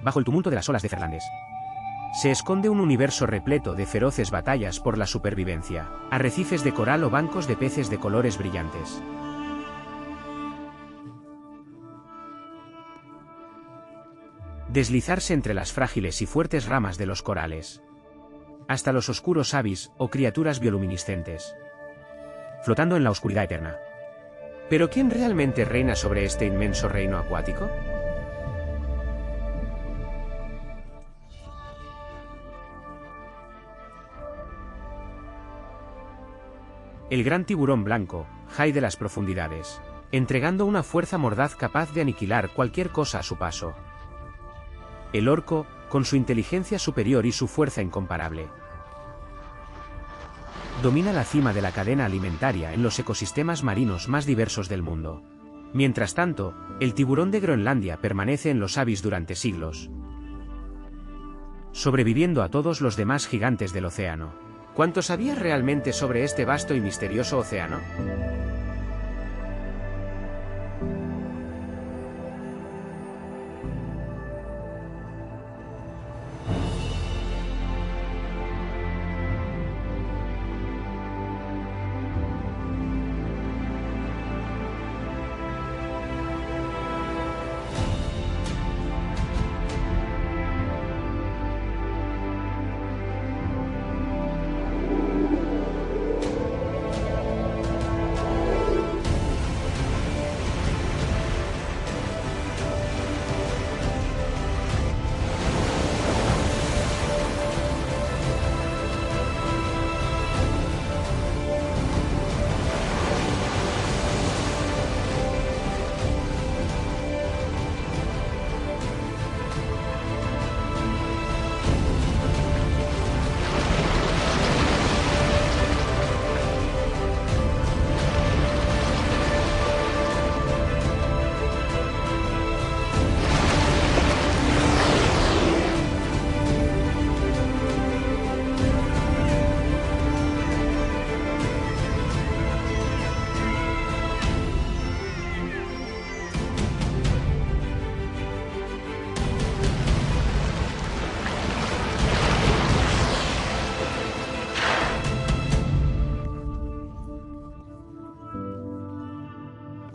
Bajo el tumulto de las olas de Fernández se esconde un universo repleto de feroces batallas por la supervivencia, arrecifes de coral o bancos de peces de colores brillantes. Deslizarse entre las frágiles y fuertes ramas de los corales, hasta los oscuros avis o criaturas bioluminiscentes, flotando en la oscuridad eterna. ¿Pero quién realmente reina sobre este inmenso reino acuático? El gran tiburón blanco, Jai de las profundidades, entregando una fuerza mordaz capaz de aniquilar cualquier cosa a su paso. El orco, con su inteligencia superior y su fuerza incomparable, domina la cima de la cadena alimentaria en los ecosistemas marinos más diversos del mundo. Mientras tanto, el tiburón de Groenlandia permanece en los avis durante siglos, sobreviviendo a todos los demás gigantes del océano. ¿Cuánto sabías realmente sobre este vasto y misterioso océano?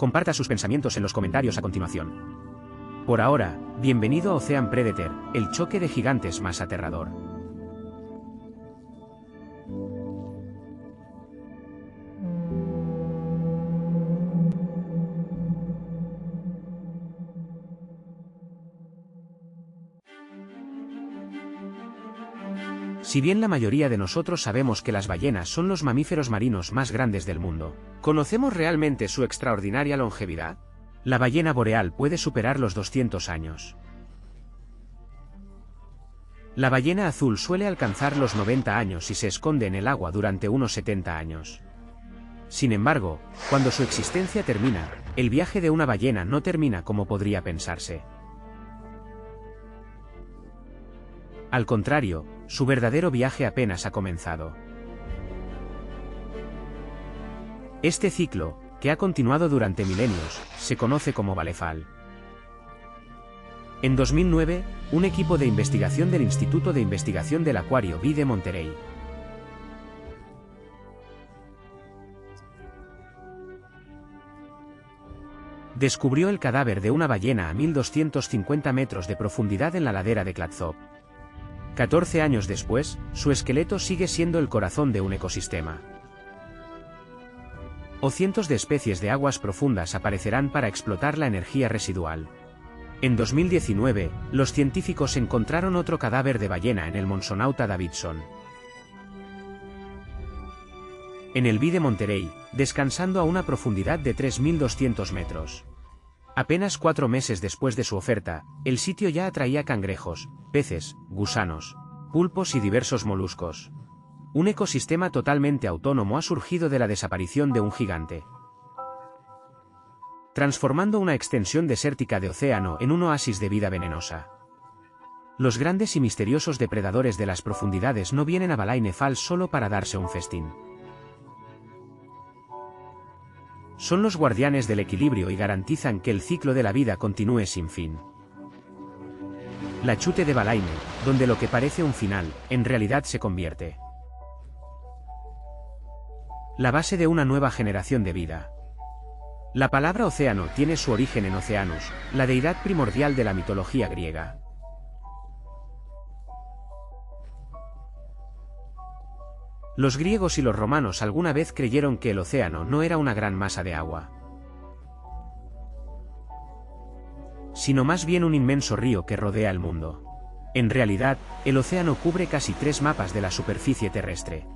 Comparta sus pensamientos en los comentarios a continuación. Por ahora, bienvenido a Ocean Predator, el choque de gigantes más aterrador. Si bien la mayoría de nosotros sabemos que las ballenas son los mamíferos marinos más grandes del mundo, ¿conocemos realmente su extraordinaria longevidad? La ballena boreal puede superar los 200 años. La ballena azul suele alcanzar los 90 años y se esconde en el agua durante unos 70 años. Sin embargo, cuando su existencia termina, el viaje de una ballena no termina como podría pensarse. Al contrario, su verdadero viaje apenas ha comenzado. Este ciclo, que ha continuado durante milenios, se conoce como Valefal. En 2009, un equipo de investigación del Instituto de Investigación del Acuario V de Monterey descubrió el cadáver de una ballena a 1250 metros de profundidad en la ladera de Clatsop. 14 años después, su esqueleto sigue siendo el corazón de un ecosistema. O cientos de especies de aguas profundas aparecerán para explotar la energía residual. En 2019, los científicos encontraron otro cadáver de ballena en el Monsonauta Davidson, en el V de Monterey, descansando a una profundidad de 3.200 metros. Apenas 4 meses después de su oferta, el sitio ya atraía cangrejos, peces, gusanos, pulpos y diversos moluscos. Un ecosistema totalmente autónomo ha surgido de la desaparición de un gigante, transformando una extensión desértica de océano en un oasis de vida venenosa. Los grandes y misteriosos depredadores de las profundidades no vienen a Baleine Falls solo para darse un festín. Son los guardianes del equilibrio y garantizan que el ciclo de la vida continúe sin fin. La chute de Baleine, donde lo que parece un final, en realidad se convierte. La base de una nueva generación de vida. La palabra océano tiene su origen en Oceanus, la deidad primordial de la mitología griega. Los griegos y los romanos alguna vez creyeron que el océano no era una gran masa de agua, sino más bien un inmenso río que rodea el mundo. En realidad, el océano cubre casi 3 mapas de la superficie terrestre.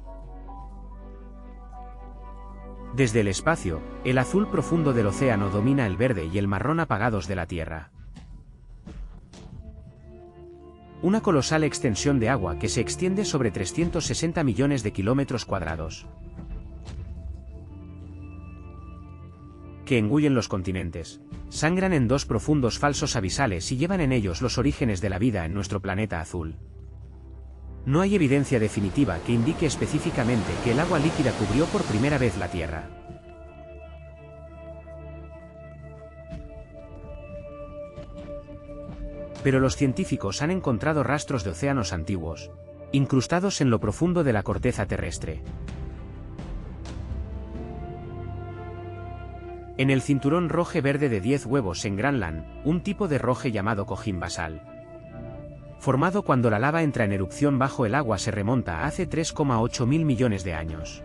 Desde el espacio, el azul profundo del océano domina el verde y el marrón apagados de la Tierra. Una colosal extensión de agua que se extiende sobre 360 millones de kilómetros cuadrados, que engullen los continentes, sangran en 2 profundos falsos abisales y llevan en ellos los orígenes de la vida en nuestro planeta azul. No hay evidencia definitiva que indique específicamente que el agua líquida cubrió por primera vez la Tierra. Pero los científicos han encontrado rastros de océanos antiguos, incrustados en lo profundo de la corteza terrestre. En el cinturón roje verde de 10 huevos en Granland, un tipo de roje llamado cojín basal, formado cuando la lava entra en erupción bajo el agua, se remonta a hace 3,8 mil millones de años.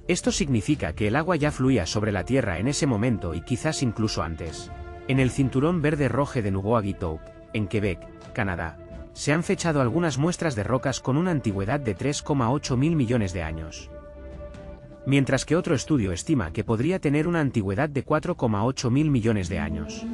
Esto significa que el agua ya fluía sobre la Tierra en ese momento y quizás incluso antes. En el cinturón verde-roje de Nugoagitou, en Quebec, Canadá, se han fechado algunas muestras de rocas con una antigüedad de 3,8 mil millones de años, mientras que otro estudio estima que podría tener una antigüedad de 4,8 mil millones de años.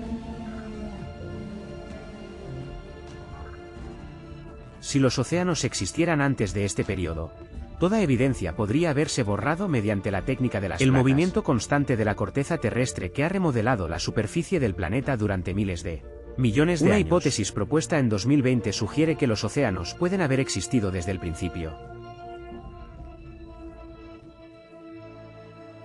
Si los océanos existieran antes de este periodo, toda evidencia podría haberse borrado mediante la técnica de las placas. El movimiento constante de la corteza terrestre que ha remodelado la superficie del planeta durante miles de millones de años. Una hipótesis propuesta en 2020 sugiere que los océanos pueden haber existido desde el principio.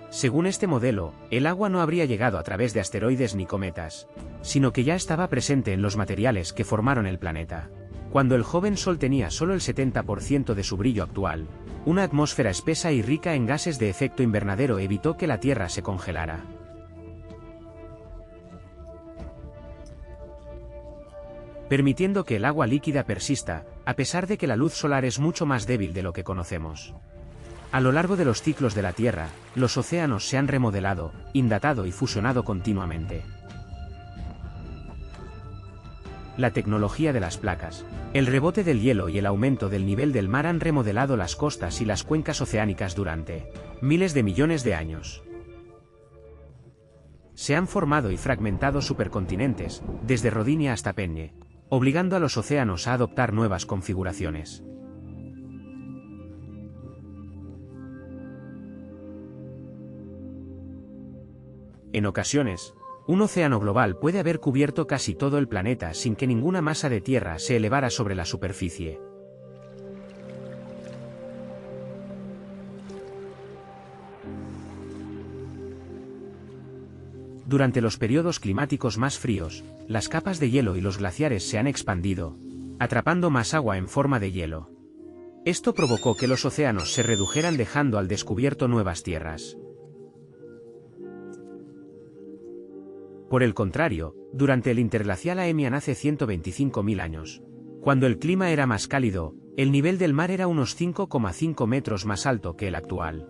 Según este modelo, el agua no habría llegado a través de asteroides ni cometas, sino que ya estaba presente en los materiales que formaron el planeta. Cuando el joven Sol tenía solo el 70% de su brillo actual, una atmósfera espesa y rica en gases de efecto invernadero evitó que la Tierra se congelara, permitiendo que el agua líquida persista, a pesar de que la luz solar es mucho más débil de lo que conocemos. A lo largo de los ciclos de la Tierra, los océanos se han remodelado, indatado y fusionado continuamente. La tecnología de las placas, el rebote del hielo y el aumento del nivel del mar han remodelado las costas y las cuencas oceánicas durante miles de millones de años. Se han formado y fragmentado supercontinentes, desde Rodinia hasta Penye, obligando a los océanos a adoptar nuevas configuraciones. En ocasiones, un océano global puede haber cubierto casi todo el planeta sin que ninguna masa de tierra se elevara sobre la superficie. Durante los periodos climáticos más fríos, las capas de hielo y los glaciares se han expandido, atrapando más agua en forma de hielo. Esto provocó que los océanos se redujeran, dejando al descubierto nuevas tierras. Por el contrario, durante el interglacial Aemian hace 125.000 años, cuando el clima era más cálido, el nivel del mar era unos 5,5 metros más alto que el actual.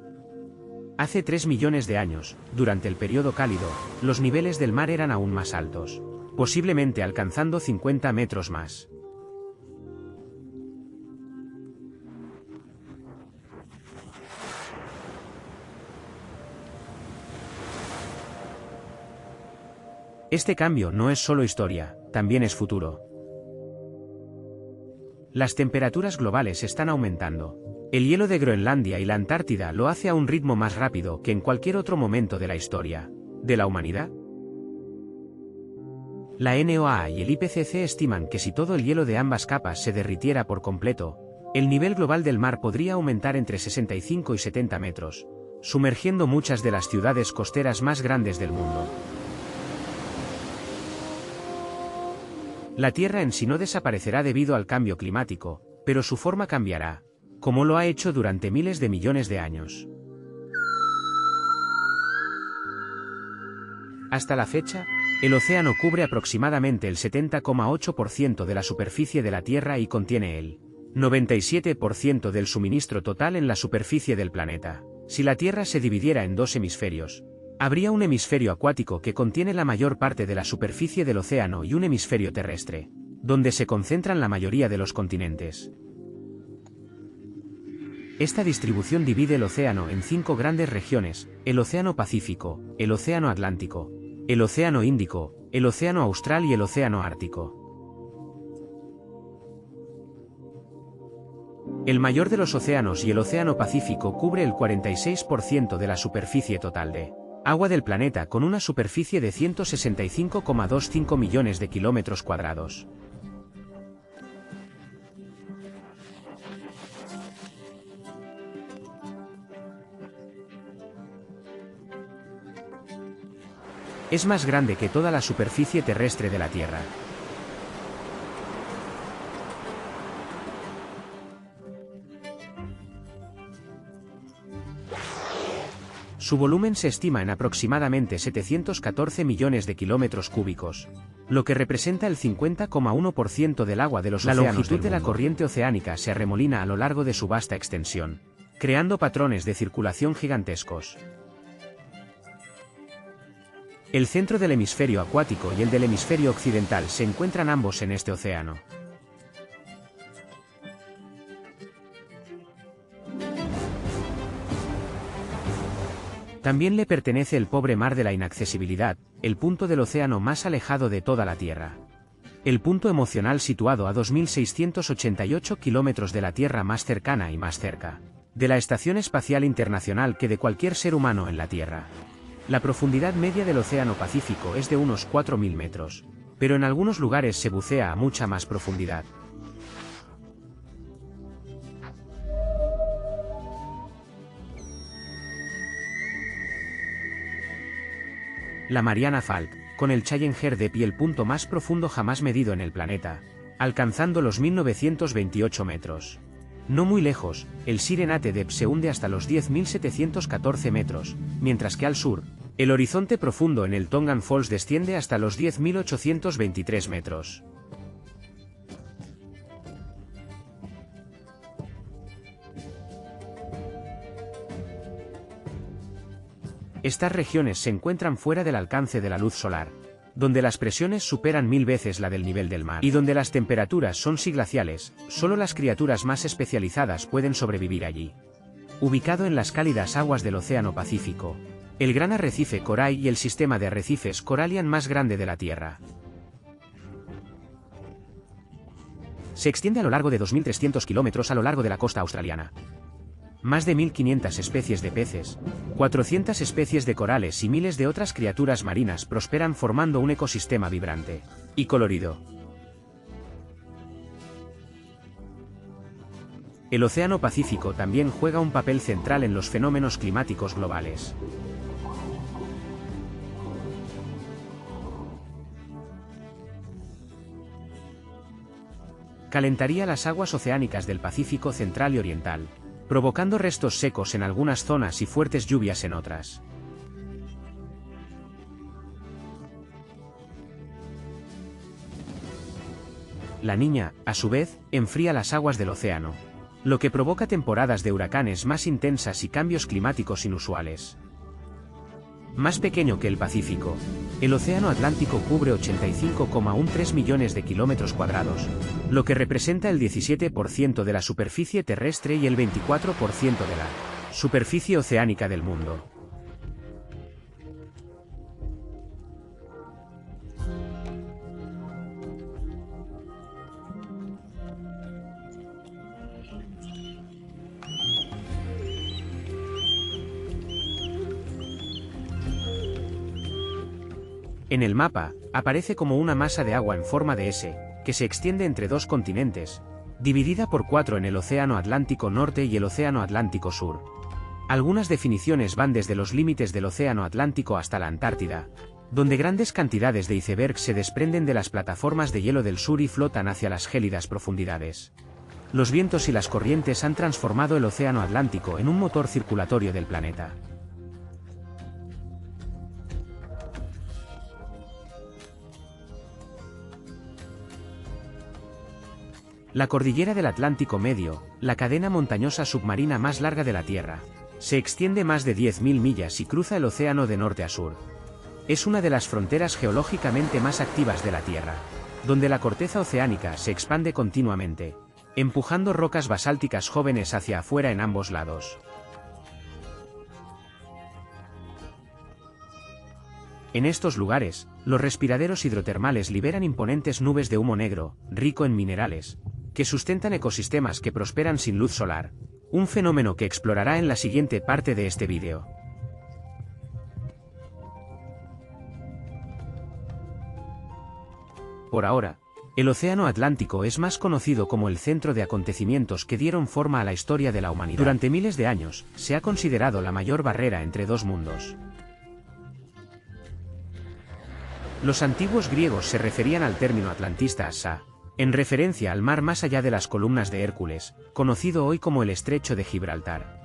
Hace 3 millones de años, durante el periodo cálido, los niveles del mar eran aún más altos, posiblemente alcanzando 50 metros más. Este cambio no es solo historia, también es futuro. Las temperaturas globales están aumentando. El hielo de Groenlandia y la Antártida lo hace a un ritmo más rápido que en cualquier otro momento de la historia de la humanidad. La NOAA y el IPCC estiman que si todo el hielo de ambas capas se derritiera por completo, el nivel global del mar podría aumentar entre 65 y 70 metros, sumergiendo muchas de las ciudades costeras más grandes del mundo. La Tierra en sí no desaparecerá debido al cambio climático, pero su forma cambiará, como lo ha hecho durante miles de millones de años. Hasta la fecha, el océano cubre aproximadamente el 70,8% de la superficie de la Tierra y contiene el 97% del suministro total en la superficie del planeta. Si la Tierra se dividiera en dos hemisferios, habría un hemisferio acuático que contiene la mayor parte de la superficie del océano y un hemisferio terrestre, donde se concentran la mayoría de los continentes. Esta distribución divide el océano en 5 grandes regiones: el Océano Pacífico, el Océano Atlántico, el Océano Índico, el Océano Austral y el Océano Ártico. El mayor de los océanos y el Océano Pacífico cubre el 46% de la superficie total de agua del planeta, con una superficie de 165,25 millones de kilómetros cuadrados. Es más grande que toda la superficie terrestre de la Tierra. Su volumen se estima en aproximadamente 714 millones de kilómetros cúbicos, lo que representa el 50,1% del agua de los océanos. La longitud de la corriente oceánica se arremolina a lo largo de su vasta extensión, creando patrones de circulación gigantescos. El centro del hemisferio acuático y el del hemisferio occidental se encuentran ambos en este océano. También le pertenece el pobre mar de la inaccesibilidad, el punto del océano más alejado de toda la Tierra. El punto emocional situado a 2.688 kilómetros de la Tierra más cercana y más cerca de la Estación Espacial Internacional que de cualquier ser humano en la Tierra. La profundidad media del Océano Pacífico es de unos 4.000 metros, pero en algunos lugares se bucea a mucha más profundidad. La Mariana Falk, con el Challenger Deep y el punto más profundo jamás medido en el planeta, alcanzando los 1.928 metros. No muy lejos, el Sirenate Deep se hunde hasta los 10.714 metros, mientras que al sur, el horizonte profundo en el Tongan Falls desciende hasta los 10.823 metros. Estas regiones se encuentran fuera del alcance de la luz solar, donde las presiones superan 1000 veces la del nivel del mar y donde las temperaturas son siglaciales. Solo las criaturas más especializadas pueden sobrevivir allí. Ubicado en las cálidas aguas del Océano Pacífico, el gran arrecife Coray y el sistema de arrecifes Corallian más grande de la Tierra. Se extiende a lo largo de 2.300 kilómetros a lo largo de la costa australiana. Más de 1.500 especies de peces, 400 especies de corales y miles de otras criaturas marinas prosperan formando un ecosistema vibrante y colorido. El Océano Pacífico también juega un papel central en los fenómenos climáticos globales. Calentaría las aguas oceánicas del Pacífico central y oriental, provocando restos secos en algunas zonas y fuertes lluvias en otras. La Niña, a su vez, enfría las aguas del océano, lo que provoca temporadas de huracanes más intensas y cambios climáticos inusuales. Más pequeño que el Pacífico, el Océano Atlántico cubre 85,13 millones de kilómetros cuadrados, lo que representa el 17% de la superficie terrestre y el 24% de la superficie oceánica del mundo. En el mapa, aparece como una masa de agua en forma de S, que se extiende entre dos continentes, dividida por 4 en el Océano Atlántico Norte y el Océano Atlántico Sur. Algunas definiciones van desde los límites del Océano Atlántico hasta la Antártida, donde grandes cantidades de icebergs se desprenden de las plataformas de hielo del sur y flotan hacia las gélidas profundidades. Los vientos y las corrientes han transformado el océano Atlántico en un motor circulatorio del planeta. La cordillera del Atlántico Medio, la cadena montañosa submarina más larga de la Tierra, se extiende más de 10.000 millas y cruza el océano de norte a sur. Es una de las fronteras geológicamente más activas de la Tierra, donde la corteza oceánica se expande continuamente, empujando rocas basálticas jóvenes hacia afuera en ambos lados. En estos lugares, los respiraderos hidrotermales liberan imponentes nubes de humo negro, rico en minerales, que sustentan ecosistemas que prosperan sin luz solar, un fenómeno que explorará en la siguiente parte de este vídeo. Por ahora, el Océano Atlántico es más conocido como el centro de acontecimientos que dieron forma a la historia de la humanidad. Durante miles de años, se ha considerado la mayor barrera entre dos mundos. Los antiguos griegos se referían al término atlantista Assa, en referencia al mar más allá de las columnas de Hércules, conocido hoy como el Estrecho de Gibraltar.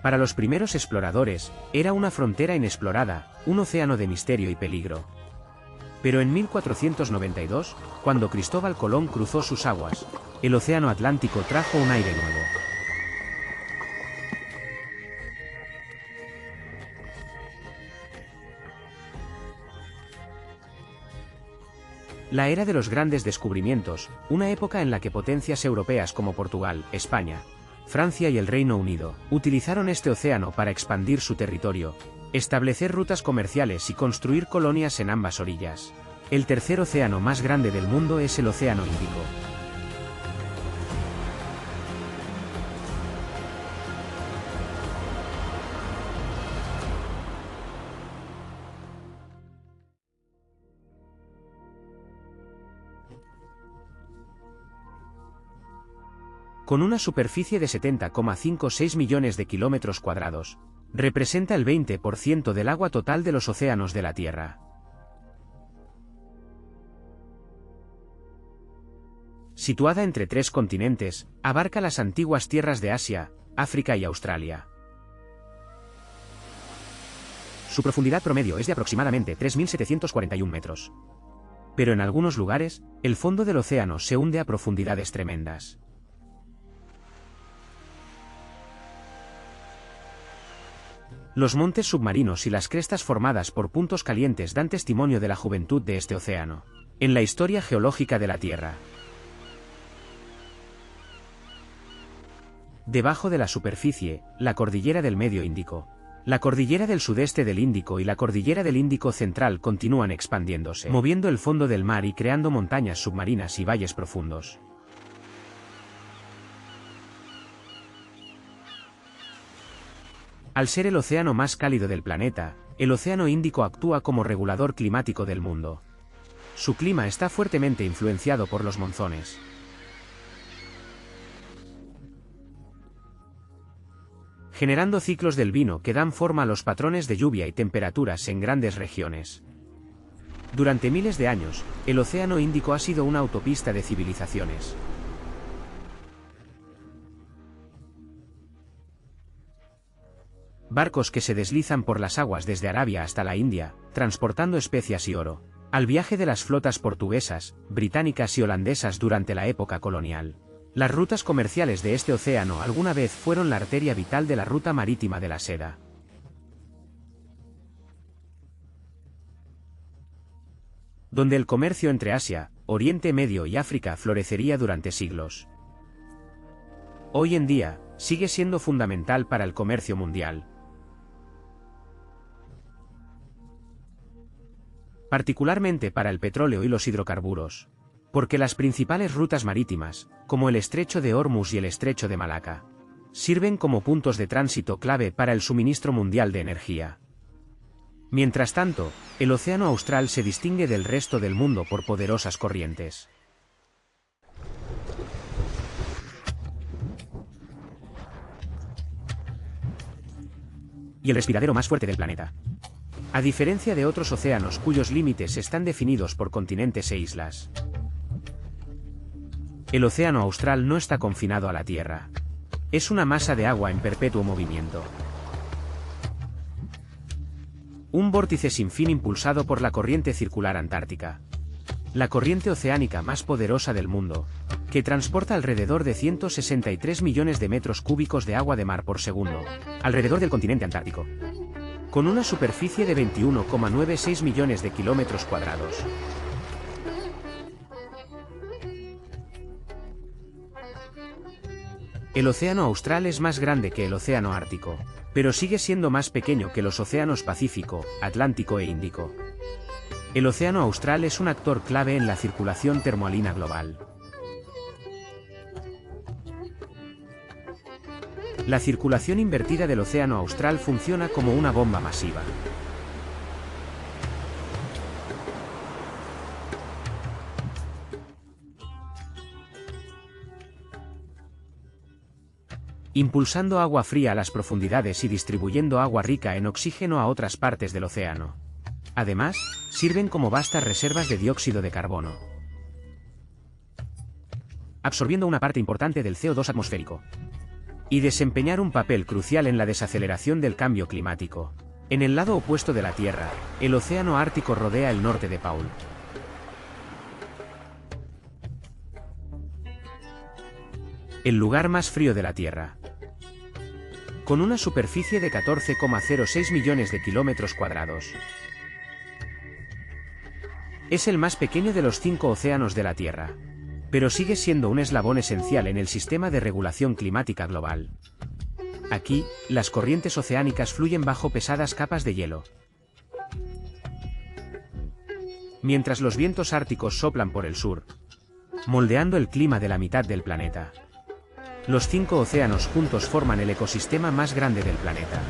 Para los primeros exploradores, era una frontera inexplorada, un océano de misterio y peligro. Pero en 1492, cuando Cristóbal Colón cruzó sus aguas, el Océano Atlántico trajo un aire nuevo. La era de los grandes descubrimientos, una época en la que potencias europeas como Portugal, España, Francia y el Reino Unido utilizaron este océano para expandir su territorio, establecer rutas comerciales y construir colonias en ambas orillas. El tercer océano más grande del mundo es el Océano Índico. Con una superficie de 70,56 millones de kilómetros cuadrados, representa el 20% del agua total de los océanos de la Tierra. Situada entre tres continentes, abarca las antiguas tierras de Asia, África y Australia. Su profundidad promedio es de aproximadamente 3.741 metros. Pero en algunos lugares, el fondo del océano se hunde a profundidades tremendas. Los montes submarinos y las crestas formadas por puntos calientes dan testimonio de la juventud de este océano en la historia geológica de la Tierra. Debajo de la superficie, la cordillera del Medio Índico, la cordillera del sudeste del Índico y la cordillera del Índico Central continúan expandiéndose, moviendo el fondo del mar y creando montañas submarinas y valles profundos. Al ser el océano más cálido del planeta, el Océano Índico actúa como regulador climático del mundo. Su clima está fuertemente influenciado por los monzones. Generando ciclos del vino que dan forma a los patrones de lluvia y temperaturas en grandes regiones. Durante miles de años, el Océano Índico ha sido una autopista de civilizaciones. Barcos que se deslizan por las aguas desde Arabia hasta la India, transportando especias y oro, al viaje de las flotas portuguesas, británicas y holandesas durante la época colonial. Las rutas comerciales de este océano alguna vez fueron la arteria vital de la ruta marítima de la seda. Donde el comercio entre Asia, Oriente Medio y África florecería durante siglos. Hoy en día, sigue siendo fundamental para el comercio mundial. Particularmente para el petróleo y los hidrocarburos, porque las principales rutas marítimas, como el Estrecho de Hormuz y el Estrecho de Malaca, sirven como puntos de tránsito clave para el suministro mundial de energía. Mientras tanto, el Océano Austral se distingue del resto del mundo por poderosas corrientes. y el respiradero más fuerte del planeta. A diferencia de otros océanos cuyos límites están definidos por continentes e islas, el océano austral no está confinado a la Tierra. Es una masa de agua en perpetuo movimiento. Un vórtice sin fin impulsado por la corriente circular antártica. La corriente oceánica más poderosa del mundo, que transporta alrededor de 163 millones de metros cúbicos de agua de mar por segundo, alrededor del continente antártico. Con una superficie de 21,96 millones de kilómetros cuadrados. El océano austral es más grande que el océano ártico, pero sigue siendo más pequeño que los océanos Pacífico, Atlántico e Índico. El océano austral es un actor clave en la circulación termoalina global. La circulación invertida del océano austral funciona como una bomba masiva. Impulsando agua fría a las profundidades y distribuyendo agua rica en oxígeno a otras partes del océano. Además, sirven como vastas reservas de dióxido de carbono, absorbiendo una parte importante del CO2 atmosférico, y desempeñar un papel crucial en la desaceleración del cambio climático. En el lado opuesto de la Tierra, el océano Ártico rodea el norte de Paul, el lugar más frío de la Tierra, con una superficie de 14,06 millones de kilómetros cuadrados. Es el más pequeño de los 5 océanos de la Tierra, pero sigue siendo un eslabón esencial en el sistema de regulación climática global. Aquí, las corrientes oceánicas fluyen bajo pesadas capas de hielo, mientras los vientos árticos soplan por el sur, moldeando el clima de la mitad del planeta. Los 5 océanos juntos forman el ecosistema más grande del planeta.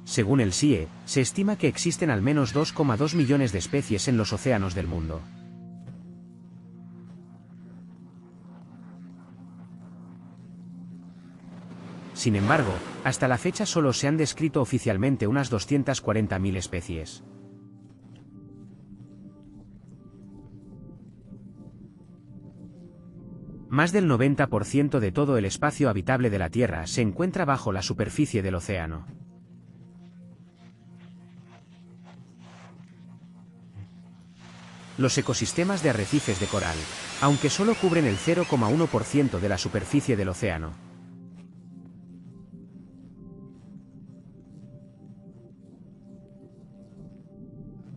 Según el CIE, se estima que existen al menos 2,2 millones de especies en los océanos del mundo. Sin embargo, hasta la fecha solo se han descrito oficialmente unas 240.000 especies. Más del 90% de todo el espacio habitable de la Tierra se encuentra bajo la superficie del océano. Los ecosistemas de arrecifes de coral, aunque solo cubren el 0,1% de la superficie del océano,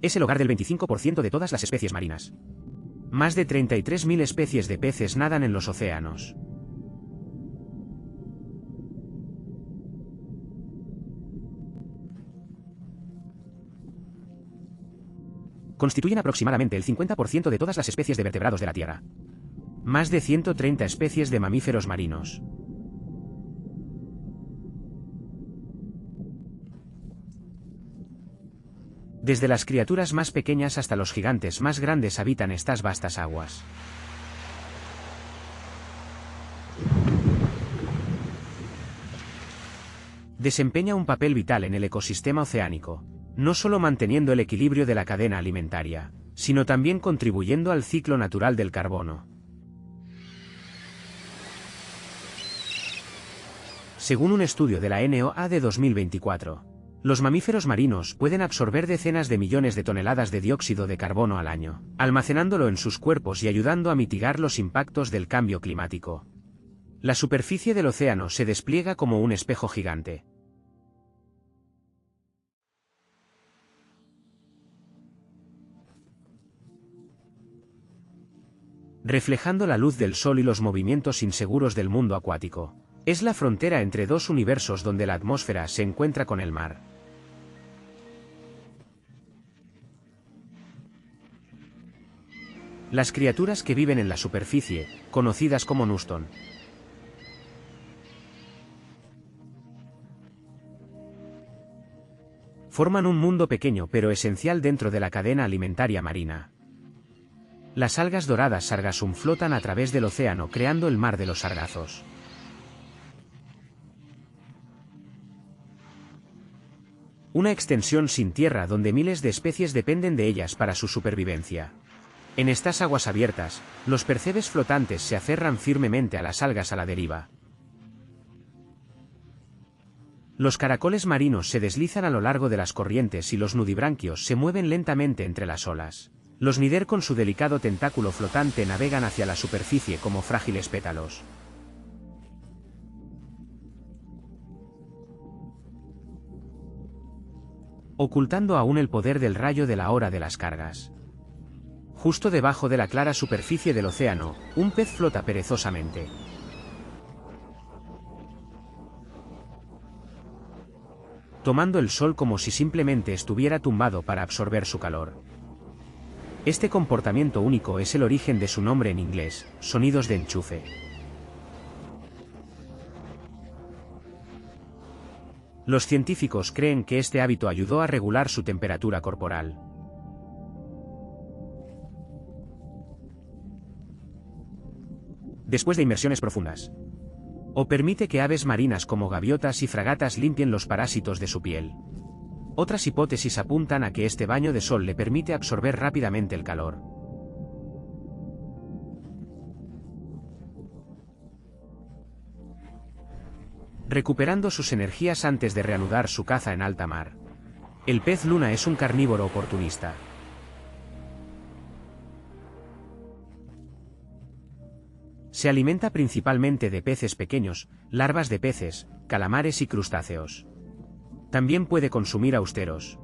es el hogar del 25% de todas las especies marinas. Más de 33.000 especies de peces nadan en los océanos. Constituyen aproximadamente el 50% de todas las especies de vertebrados de la Tierra. Más de 130 especies de mamíferos marinos. Desde las criaturas más pequeñas hasta los gigantes más grandes habitan estas vastas aguas. Desempeña un papel vital en el ecosistema oceánico, no solo manteniendo el equilibrio de la cadena alimentaria, sino también contribuyendo al ciclo natural del carbono. Según un estudio de la NOAA de 2024, los mamíferos marinos pueden absorber decenas de millones de toneladas de dióxido de carbono al año, almacenándolo en sus cuerpos y ayudando a mitigar los impactos del cambio climático. La superficie del océano se despliega como un espejo gigante. Reflejando la luz del sol y los movimientos inseguros del mundo acuático. Es la frontera entre dos universos donde la atmósfera se encuentra con el mar. Las criaturas que viven en la superficie, conocidas como Nuston, Forman un mundo pequeño pero esencial dentro de la cadena alimentaria marina. Las algas doradas sargassum flotan a través del océano creando el mar de los sargazos. Una extensión sin tierra donde miles de especies dependen de ellas para su supervivencia. En estas aguas abiertas, los percebes flotantes se aferran firmemente a las algas a la deriva. Los caracoles marinos se deslizan a lo largo de las corrientes y los nudibranquios se mueven lentamente entre las olas. Los nider con su delicado tentáculo flotante navegan hacia la superficie como frágiles pétalos. Ocultando aún el poder del rayo de la hora de las cargas. Justo debajo de la clara superficie del océano, un pez flota perezosamente. Tomando el sol como si simplemente estuviera tumbado para absorber su calor. Este comportamiento único es el origen de su nombre en inglés, sonidos de enchufe. Los científicos creen que este hábito ayudó a regular su temperatura corporal. Después de inmersiones profundas. O permite que aves marinas como gaviotas y fragatas limpien los parásitos de su piel. Otras hipótesis apuntan a que este baño de sol le permite absorber rápidamente el calor. Recuperando sus energías antes de reanudar su caza en alta mar. El pez luna es un carnívoro oportunista. Se alimenta principalmente de peces pequeños, larvas de peces, calamares y crustáceos. También puede consumir austeros.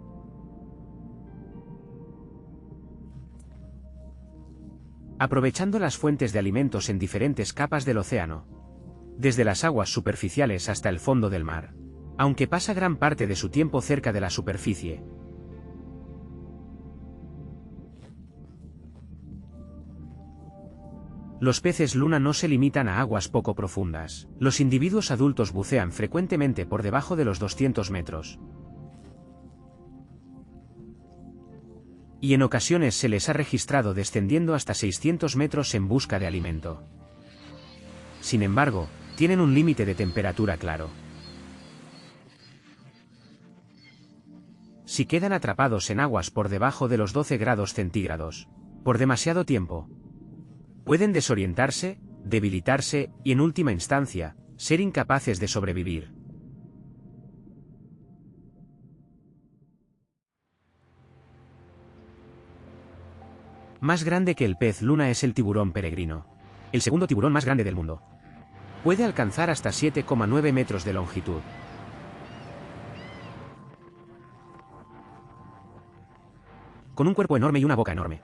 Aprovechando las fuentes de alimentos en diferentes capas del océano. Desde las aguas superficiales hasta el fondo del mar. Aunque pasa gran parte de su tiempo cerca de la superficie. Los peces luna no se limitan a aguas poco profundas. Los individuos adultos bucean frecuentemente por debajo de los 200 metros. Y en ocasiones se les ha registrado descendiendo hasta 600 metros en busca de alimento. Sin embargo, tienen un límite de temperatura claro. Si quedan atrapados en aguas por debajo de los 12 grados centígrados, por demasiado tiempo, pueden desorientarse, debilitarse y en última instancia, ser incapaces de sobrevivir. Más grande que el pez luna es el tiburón peregrino. El segundo tiburón más grande del mundo. Puede alcanzar hasta 7,9 metros de longitud. Con un cuerpo enorme y una boca enorme.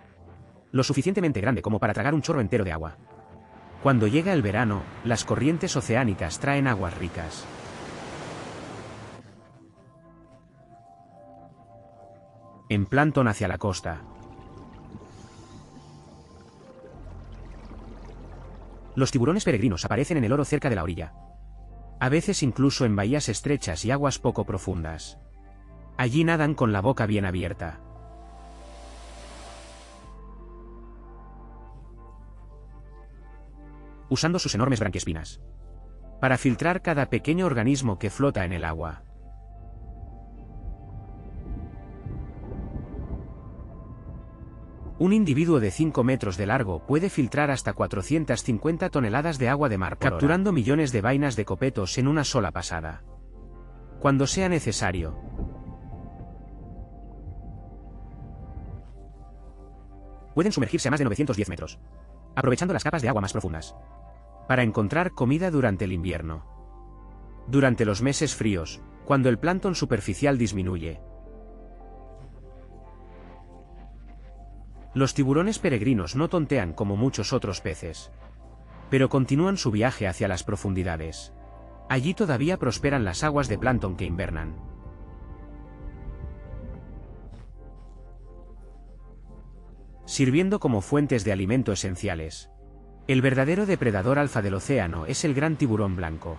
Lo suficientemente grande como para tragar un chorro entero de agua. Cuando llega el verano, las corrientes oceánicas traen aguas ricas. En plancton hacia la costa. Los tiburones peregrinos aparecen en el oro cerca de la orilla. A veces incluso en bahías estrechas y aguas poco profundas. Allí nadan con la boca bien abierta. Usando sus enormes branquiespinas. Para filtrar cada pequeño organismo que flota en el agua. Un individuo de 5 metros de largo puede filtrar hasta 450 toneladas de agua de mar por hora, capturando millones de vainas de copetos en una sola pasada. Cuando sea necesario. Pueden sumergirse a más de 910 metros. Aprovechando las capas de agua más profundas. Para encontrar comida durante el invierno. Durante los meses fríos, cuando el plancton superficial disminuye. Los tiburones peregrinos no tontean como muchos otros peces. Pero continúan su viaje hacia las profundidades. Allí todavía prosperan las aguas de plancton que invernan. Sirviendo como fuentes de alimento esenciales. El verdadero depredador alfa del océano es el gran tiburón blanco.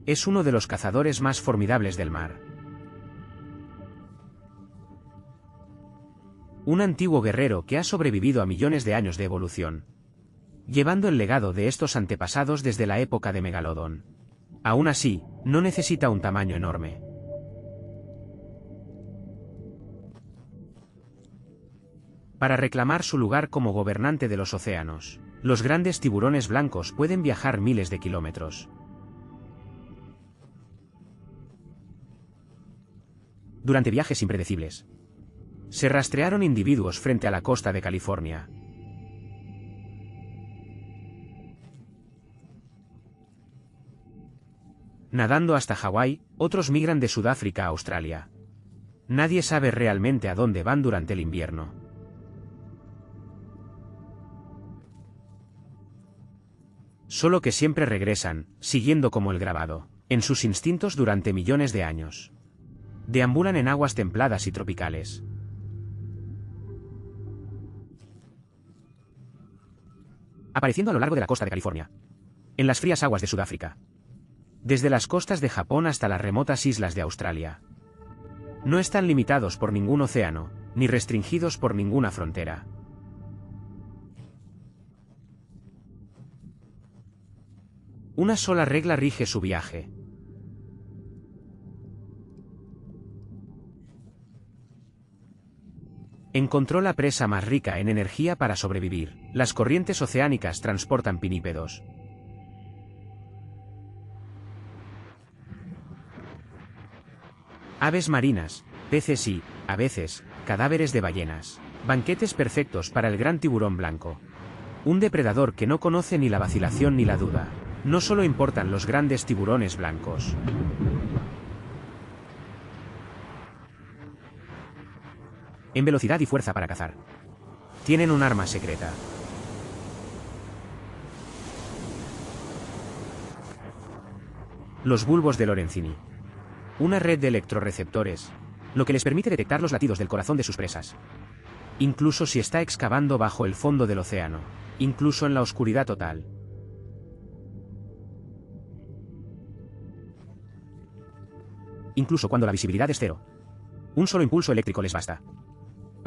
Es uno de los cazadores más formidables del mar. Un antiguo guerrero que ha sobrevivido a millones de años de evolución, llevando el legado de estos antepasados desde la época de Megalodon. Aún así, no necesita un tamaño enorme. Para reclamar su lugar como gobernante de los océanos, los grandes tiburones blancos pueden viajar miles de kilómetros. Durante viajes impredecibles, se rastrearon individuos frente a la costa de California. Nadando hasta Hawái, otros migran de Sudáfrica a Australia. Nadie sabe realmente a dónde van durante el invierno. Solo que siempre regresan, siguiendo como el grabado, en sus instintos durante millones de años. Deambulan en aguas templadas y tropicales. Apareciendo a lo largo de la costa de California. En las frías aguas de Sudáfrica. Desde las costas de Japón hasta las remotas islas de Australia. No están limitados por ningún océano, ni restringidos por ninguna frontera. Una sola regla rige su viaje. Encontró la presa más rica en energía para sobrevivir. Las corrientes oceánicas transportan pinípedos. Aves marinas, peces y, a veces, cadáveres de ballenas. Banquetes perfectos para el gran tiburón blanco. Un depredador que no conoce ni la vacilación ni la duda. No solo importan los grandes tiburones blancos. En velocidad y fuerza para cazar. Tienen un arma secreta. Los bulbos de Lorenzini. Una red de electrorreceptores, lo que les permite detectar los latidos del corazón de sus presas. Incluso si está excavando bajo el fondo del océano. Incluso en la oscuridad total. Incluso cuando la visibilidad es cero. Un solo impulso eléctrico les basta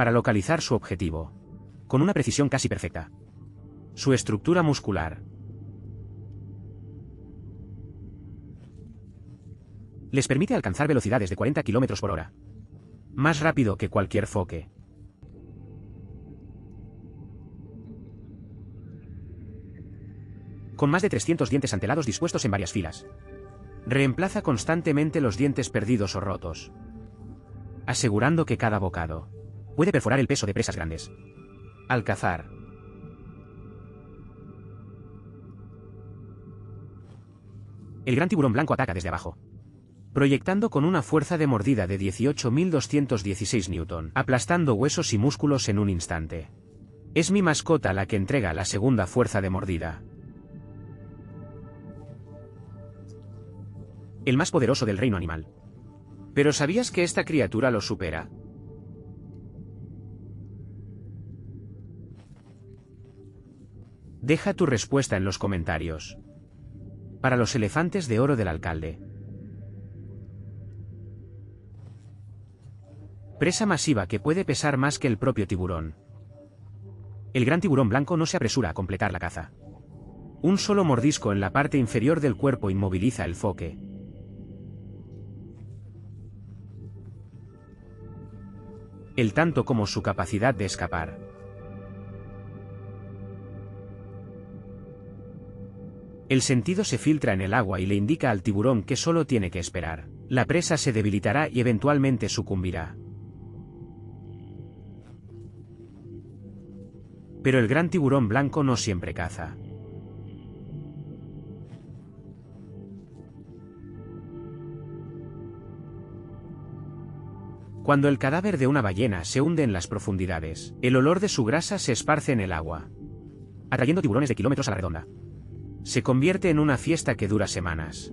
para localizar su objetivo, con una precisión casi perfecta. Su estructura muscular les permite alcanzar velocidades de 40 km por hora. Más rápido que cualquier foque. Con más de 300 dientes antelados dispuestos en varias filas. Reemplaza constantemente los dientes perdidos o rotos, asegurando que cada bocado puede perforar el peso de presas grandes. Al cazar, el gran tiburón blanco ataca desde abajo, proyectando con una fuerza de mordida de 18.216 Newton, aplastando huesos y músculos en un instante. Es mi mascota la que entrega la segunda fuerza de mordida. El más poderoso del reino animal. ¿Pero sabías que esta criatura lo supera? Deja tu respuesta en los comentarios. Para los elefantes de oro del alcalde. Presa masiva que puede pesar más que el propio tiburón. El gran tiburón blanco no se apresura a completar la caza. Un solo mordisco en la parte inferior del cuerpo inmoviliza el foque. El tanto como su capacidad de escapar. El sentido se filtra en el agua y le indica al tiburón que solo tiene que esperar. La presa se debilitará y eventualmente sucumbirá. Pero el gran tiburón blanco no siempre caza. Cuando el cadáver de una ballena se hunde en las profundidades, el olor de su grasa se esparce en el agua, atrayendo tiburones de kilómetros a la redonda. Se convierte en una fiesta que dura semanas.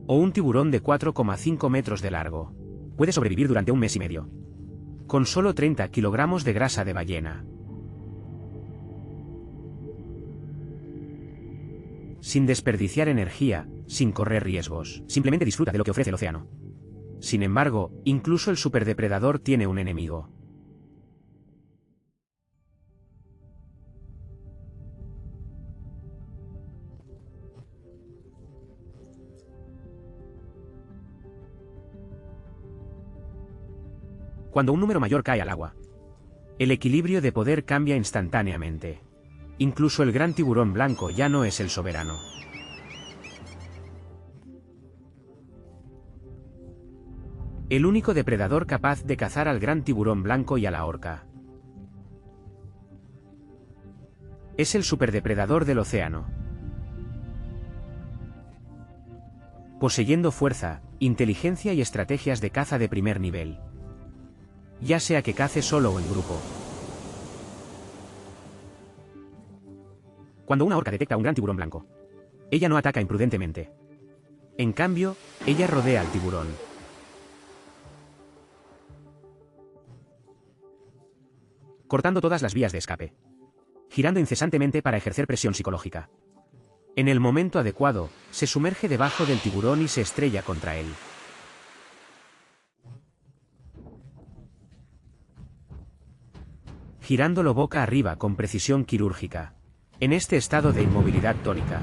O un tiburón de 4,5 metros de largo. Puede sobrevivir durante un mes y medio. Con solo 30 kilogramos de grasa de ballena. sin desperdiciar energía, sin correr riesgos. Simplemente disfruta de lo que ofrece el océano. Sin embargo, incluso el superdepredador tiene un enemigo. Cuando un número mayor cae al agua, el equilibrio de poder cambia instantáneamente. Incluso el gran tiburón blanco ya no es el soberano. El único depredador capaz de cazar al gran tiburón blanco y a la orca es el superdepredador del océano. Poseyendo fuerza, inteligencia y estrategias de caza de primer nivel. Ya sea que cace solo o en grupo. Cuando una orca detecta a un gran tiburón blanco, ella no ataca imprudentemente. En cambio, ella rodea al tiburón. Cortando todas las vías de escape. Girando incesantemente para ejercer presión psicológica. En el momento adecuado, se sumerge debajo del tiburón y se estrella contra él. Girándolo boca arriba con precisión quirúrgica. En este estado de inmovilidad tónica.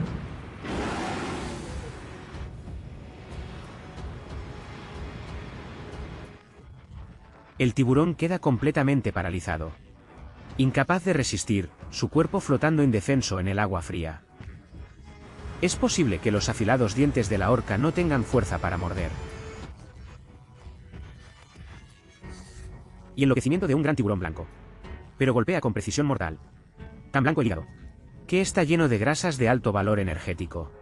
El tiburón queda completamente paralizado. Incapaz de resistir, su cuerpo flotando indefenso en el agua fría. Es posible que los afilados dientes de la orca no tengan fuerza para morder. Y enloquecimiento de un gran tiburón blanco. Pero golpea con precisión mortal. Tan blanco el hígado, que está lleno de grasas de alto valor energético.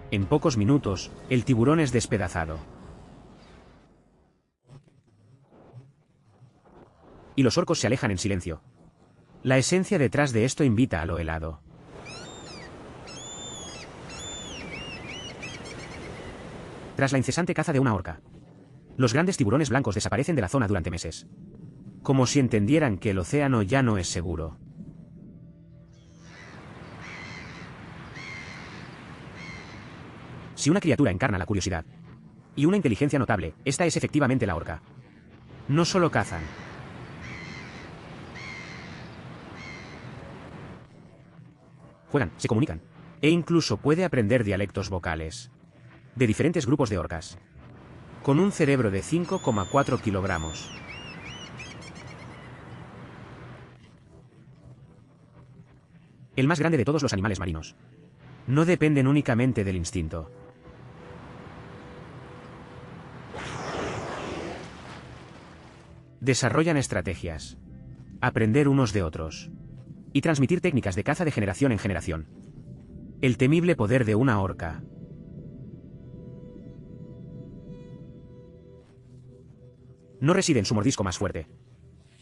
En pocos minutos, el tiburón es despedazado. Y los orcos se alejan en silencio. La esencia detrás de esto invita a lo helado. Tras la incesante caza de una orca, los grandes tiburones blancos desaparecen de la zona durante meses. Como si entendieran que el océano ya no es seguro. Si una criatura encarna la curiosidad y una inteligencia notable, esta es efectivamente la orca. No solo cazan. Juegan, se comunican. E incluso puede aprender dialectos vocales. De diferentes grupos de orcas. Con un cerebro de 5,4 kilogramos. El más grande de todos los animales marinos. No dependen únicamente del instinto. Desarrollan estrategias. Aprender unos de otros. Y transmitir técnicas de caza de generación en generación. El temible poder de una orca. No reside en su mordisco más fuerte,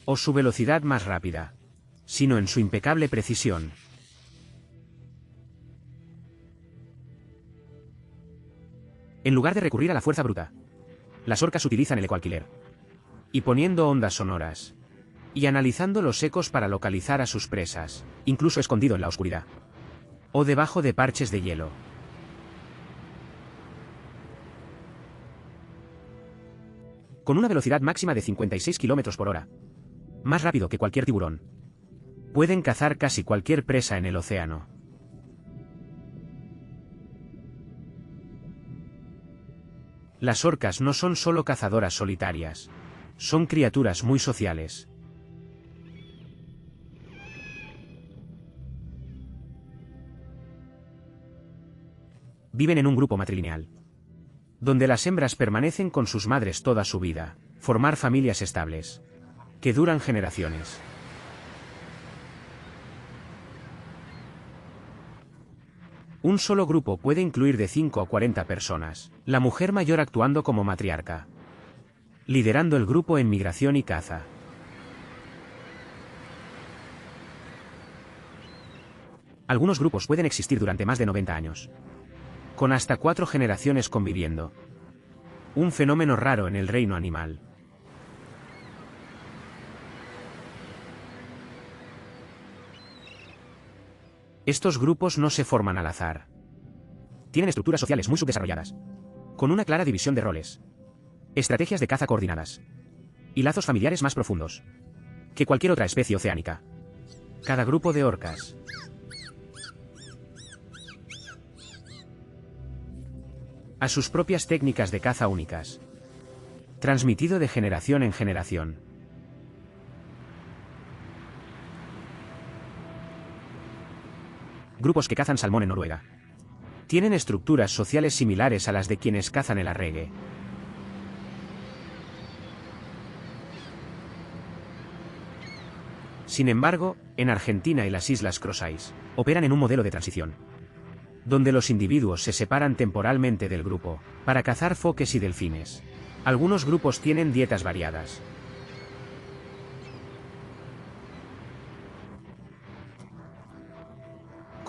o su velocidad más rápida, sino en su impecable precisión. En lugar de recurrir a la fuerza bruta, las orcas utilizan el ecoalquiler. Y poniendo ondas sonoras. Y analizando los ecos para localizar a sus presas, incluso escondido en la oscuridad. O debajo de parches de hielo. Con una velocidad máxima de 56 km por hora. Más rápido que cualquier tiburón. Pueden cazar casi cualquier presa en el océano. Las orcas no son solo cazadoras solitarias. Son criaturas muy sociales. Viven en un grupo matrilineal, donde las hembras permanecen con sus madres toda su vida, formar familias estables, que duran generaciones. Un solo grupo puede incluir de 5 a 40 personas, la mujer mayor actuando como matriarca, liderando el grupo en migración y caza. Algunos grupos pueden existir durante más de 90 años. Con hasta 4 generaciones conviviendo. Un fenómeno raro en el reino animal. Estos grupos no se forman al azar. Tienen estructuras sociales muy subdesarrolladas, con una clara división de roles, estrategias de caza coordinadas y lazos familiares más profundos que cualquier otra especie oceánica. Cada grupo de orcas a sus propias técnicas de caza únicas, transmitido de generación en generación. Grupos que cazan salmón en Noruega tienen estructuras sociales similares a las de quienes cazan el arregue. Sin embargo, en Argentina y las Islas Crossais, operan en un modelo de transición, donde los individuos se separan temporalmente del grupo, para cazar foques y delfines. Algunos grupos tienen dietas variadas.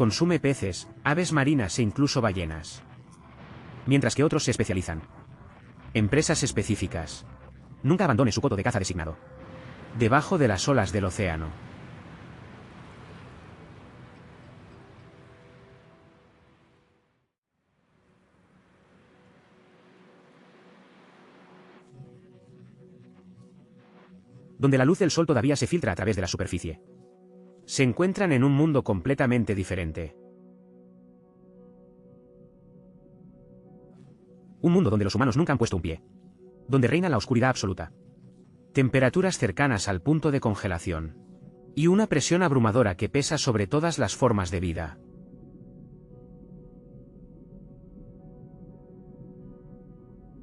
Consume peces, aves marinas e incluso ballenas. Mientras que otros se especializan en presas específicas. Nunca abandone su coto de caza designado. Debajo de las olas del océano. Donde la luz del sol todavía se filtra a través de la superficie. Se encuentran en un mundo completamente diferente. Un mundo donde los humanos nunca han puesto un pie. Donde reina la oscuridad absoluta. Temperaturas cercanas al punto de congelación. Y una presión abrumadora que pesa sobre todas las formas de vida.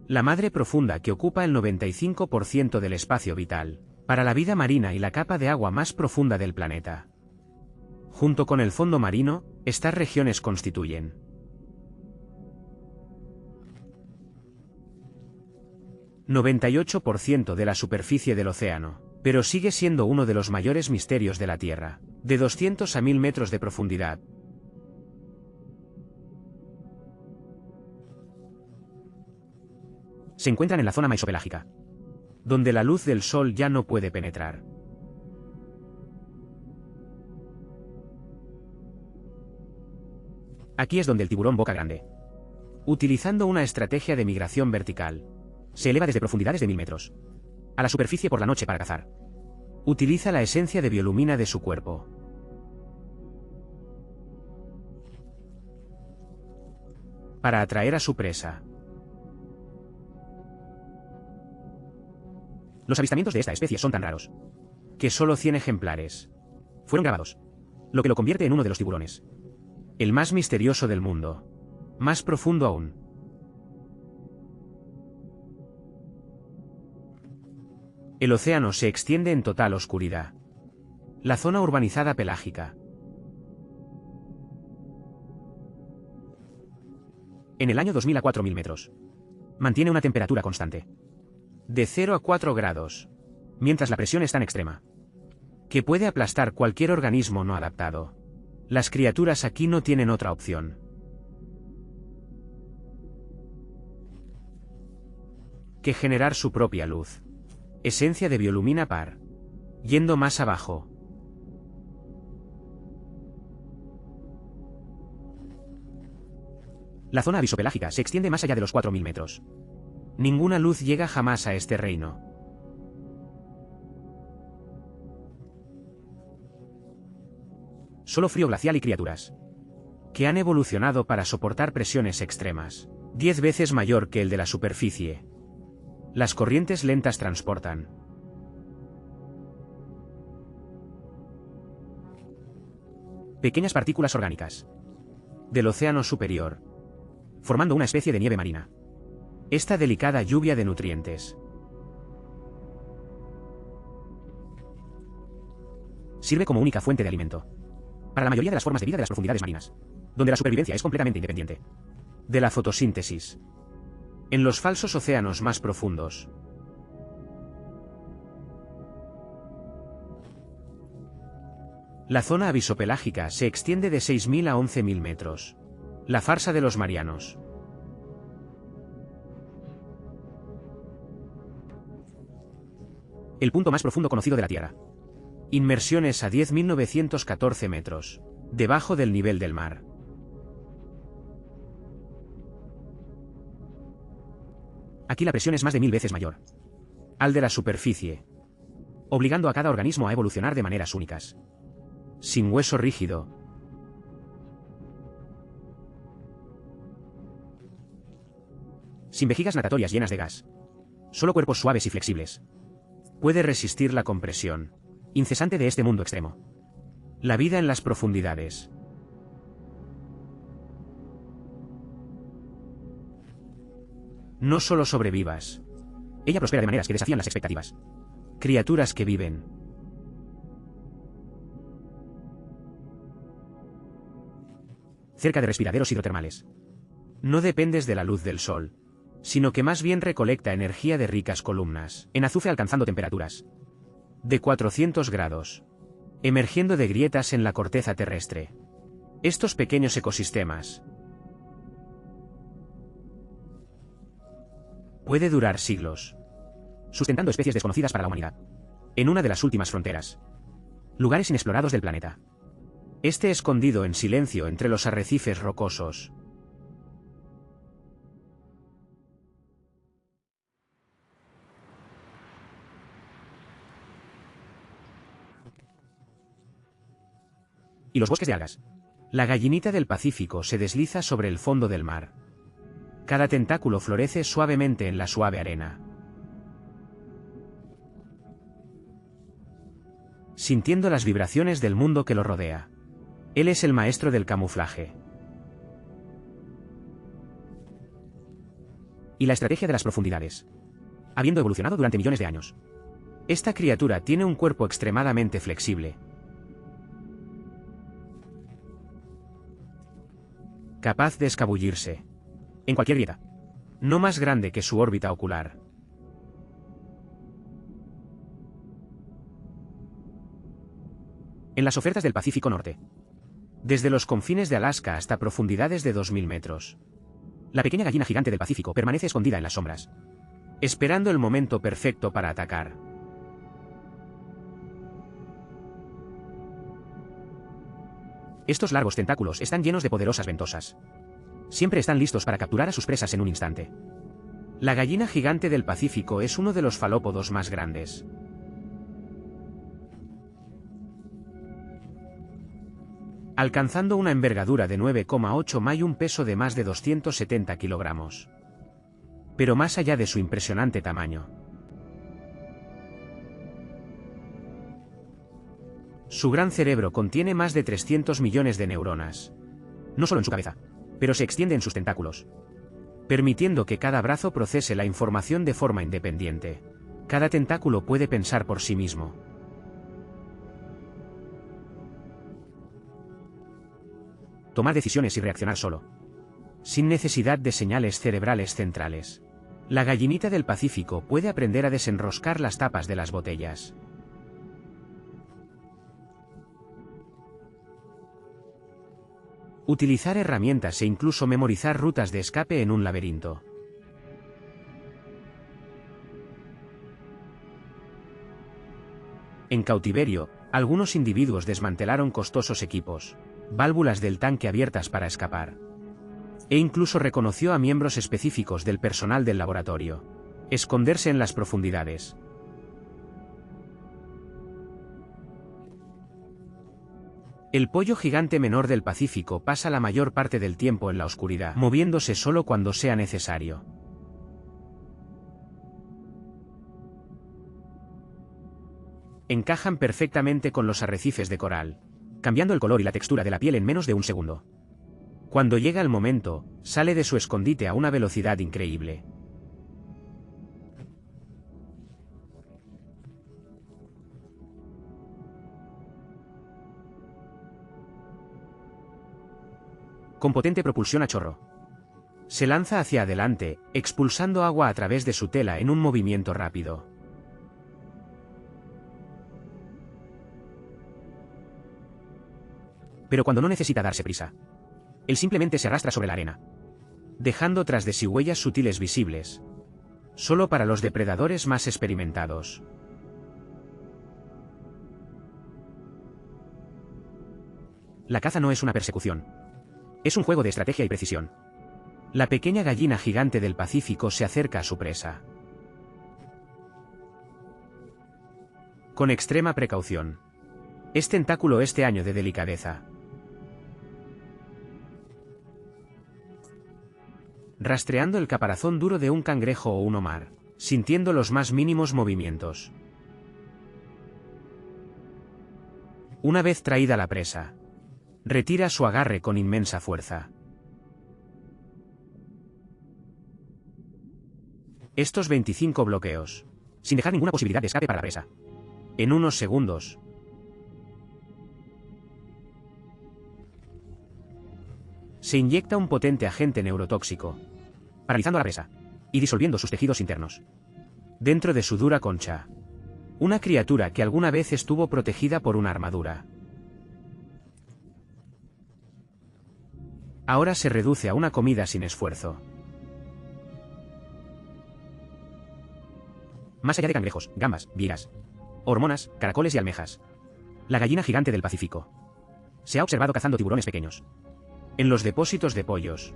La madre profunda que ocupa el 95% del espacio vital para la vida marina y la capa de agua más profunda del planeta. Junto con el fondo marino, estas regiones constituyen el 98% de la superficie del océano, pero sigue siendo uno de los mayores misterios de la Tierra, de 200 a 1000 metros de profundidad. Se encuentran en la zona mesopelágica, donde la luz del sol ya no puede penetrar. Aquí es donde el tiburón boca grande, utilizando una estrategia de migración vertical, se eleva desde profundidades de 1000 metros a la superficie por la noche para cazar. Utiliza la esencia de biolumina de su cuerpo para atraer a su presa. Los avistamientos de esta especie son tan raros que solo 100 ejemplares fueron grabados, lo que lo convierte en uno de los tiburones el más misterioso del mundo, más profundo aún. El océano se extiende en total oscuridad. La zona urbanizada pelágica. En el año 2000 a 4000 metros. Mantiene una temperatura constante. De 0 a 4 grados. Mientras la presión es tan extrema que puede aplastar cualquier organismo no adaptado. Las criaturas aquí no tienen otra opción que generar su propia luz. Esencia de biolumina par. Yendo más abajo. La zona avisopelágica se extiende más allá de los 4000 metros. Ninguna luz llega jamás a este reino. Solo frío glacial y criaturas que han evolucionado para soportar presiones extremas, 10 veces mayor que el de la superficie. Las corrientes lentas transportan pequeñas partículas orgánicas del océano superior, formando una especie de nieve marina. Esta delicada lluvia de nutrientes sirve como única fuente de alimento para la mayoría de las formas de vida de las profundidades marinas, donde la supervivencia es completamente independiente de la fotosíntesis. En los falsos océanos más profundos, la zona avisopelágica se extiende de 6000 a 11000 metros. La farsa de los marianos. El punto más profundo conocido de la Tierra. Inmersiones a 10.914 metros, debajo del nivel del mar. Aquí la presión es más de 1000 veces mayor al de la superficie, obligando a cada organismo a evolucionar de maneras únicas. Sin hueso rígido, sin vejigas natatorias llenas de gas, solo cuerpos suaves y flexibles. Puede resistir la compresión incesante de este mundo extremo. La vida en las profundidades. No solo sobrevivas. Ella prospera de maneras que desafían las expectativas. Criaturas que viven cerca de respiraderos hidrotermales. No dependes de la luz del sol, sino que más bien recolecta energía de ricas columnas en azufre, alcanzando temperaturas de 400 grados, emergiendo de grietas en la corteza terrestre. Estos pequeños ecosistemas puede durar siglos, sustentando especies desconocidas para la humanidad, en una de las últimas fronteras, lugares inexplorados del planeta. Este escondido en silencio entre los arrecifes rocosos. Y los bosques de algas. La gallinita del Pacífico se desliza sobre el fondo del mar. Cada tentáculo florece suavemente en la suave arena, sintiendo las vibraciones del mundo que lo rodea. Él es el maestro del camuflaje y la estrategia de las profundidades, habiendo evolucionado durante millones de años. Esta criatura tiene un cuerpo extremadamente flexible, capaz de escabullirse en cualquier grieta, no más grande que su órbita ocular. En las ofertas del Pacífico Norte, desde los confines de Alaska hasta profundidades de 2000 metros, la pequeña gallina gigante del Pacífico permanece escondida en las sombras, esperando el momento perfecto para atacar. Estos largos tentáculos están llenos de poderosas ventosas. Siempre están listos para capturar a sus presas en un instante. La gallina gigante del Pacífico es uno de los falópodos más grandes. Alcanzando una envergadura de 9,8 m y un peso de más de 270 kilogramos. Pero más allá de su impresionante tamaño, su gran cerebro contiene más de 300 millones de neuronas. No solo en su cabeza, pero se extiende en sus tentáculos, permitiendo que cada brazo procese la información de forma independiente. Cada tentáculo puede pensar por sí mismo, tomar decisiones y reaccionar solo, sin necesidad de señales cerebrales centrales. La gallinita del Pacífico puede aprender a desenroscar las tapas de las botellas, utilizar herramientas e incluso memorizar rutas de escape en un laberinto. En cautiverio, algunos individuos desmantelaron costosos equipos, válvulas del tanque abiertas para escapar, e incluso reconoció a miembros específicos del personal del laboratorio. Esconderse en las profundidades. El pollo gigante menor del Pacífico pasa la mayor parte del tiempo en la oscuridad, moviéndose solo cuando sea necesario. Encajan perfectamente con los arrecifes de coral, cambiando el color y la textura de la piel en menos de un segundo. Cuando llega el momento, sale de su escondite a una velocidad increíble. Con potente propulsión a chorro, se lanza hacia adelante, expulsando agua a través de su tela en un movimiento rápido. Pero cuando no necesita darse prisa, él simplemente se arrastra sobre la arena, dejando tras de sí huellas sutiles visibles, solo para los depredadores más experimentados. La caza no es una persecución. Es un juego de estrategia y precisión. La pequeña gallina gigante del Pacífico se acerca a su presa. Con extrema precaución. Es tentáculo este año de delicadeza. Rastreando el caparazón duro de un cangrejo o un homar, sintiendo los más mínimos movimientos. Una vez traída la presa, retira su agarre con inmensa fuerza. Estos 25 bloqueos, sin dejar ninguna posibilidad de escape para la presa. En unos segundos. Se inyecta un potente agente neurotóxico, paralizando a la presa y disolviendo sus tejidos internos. Dentro de su dura concha. Una criatura que alguna vez estuvo protegida por una armadura. Ahora se reduce a una comida sin esfuerzo. Más allá de cangrejos, gambas, viegas, hormonas, caracoles y almejas. La gallina gigante del Pacífico. Se ha observado cazando tiburones pequeños. En los depósitos de pollos.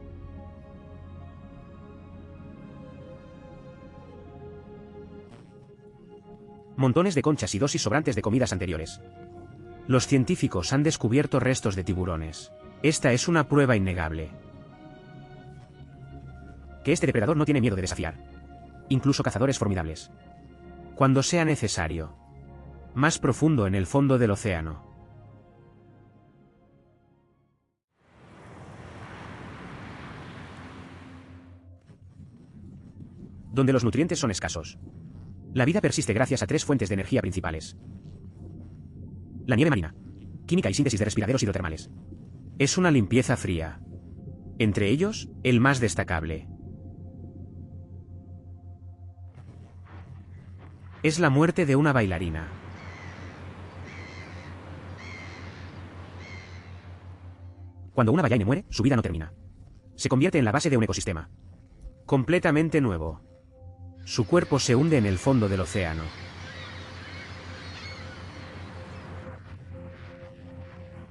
Montones de conchas y dosis sobrantes de comidas anteriores. Los científicos han descubierto restos de tiburones. Esta es una prueba innegable. Que este depredador no tiene miedo de desafiar. Incluso cazadores formidables. Cuando sea necesario. Más profundo en el fondo del océano. Donde los nutrientes son escasos. La vida persiste gracias a 3 fuentes de energía principales. La nieve marina. Química y síntesis de respiraderos hidrotermales. Es una limpieza fría. Entre ellos, el más destacable. Es la muerte de una bailarina. Cuando una ballena muere, su vida no termina. Se convierte en la base de un ecosistema. Completamente nuevo. Su cuerpo se hunde en el fondo del océano.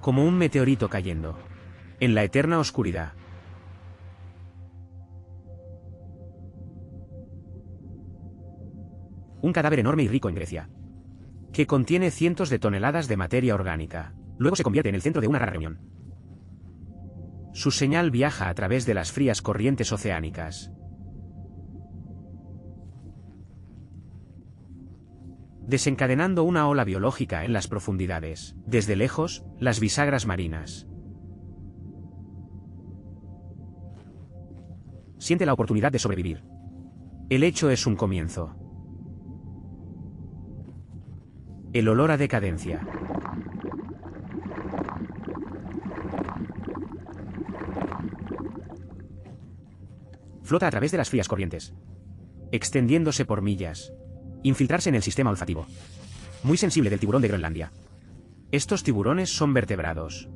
Como un meteorito cayendo. En la eterna oscuridad. Un cadáver enorme y rico en Grecia. Que contiene cientos de toneladas de materia orgánica. Luego se convierte en el centro de una rara reunión. Su señal viaja a través de las frías corrientes oceánicas. Desencadenando una ola biológica en las profundidades. Desde lejos, las bisagras marinas. Siente la oportunidad de sobrevivir. El hecho es un comienzo. El olor a decadencia. Flota a través de las frías corrientes. Extendiéndose por millas. Infiltrarse en el sistema olfativo. Muy sensible del tiburón de Groenlandia. Estos tiburones son vertebrados.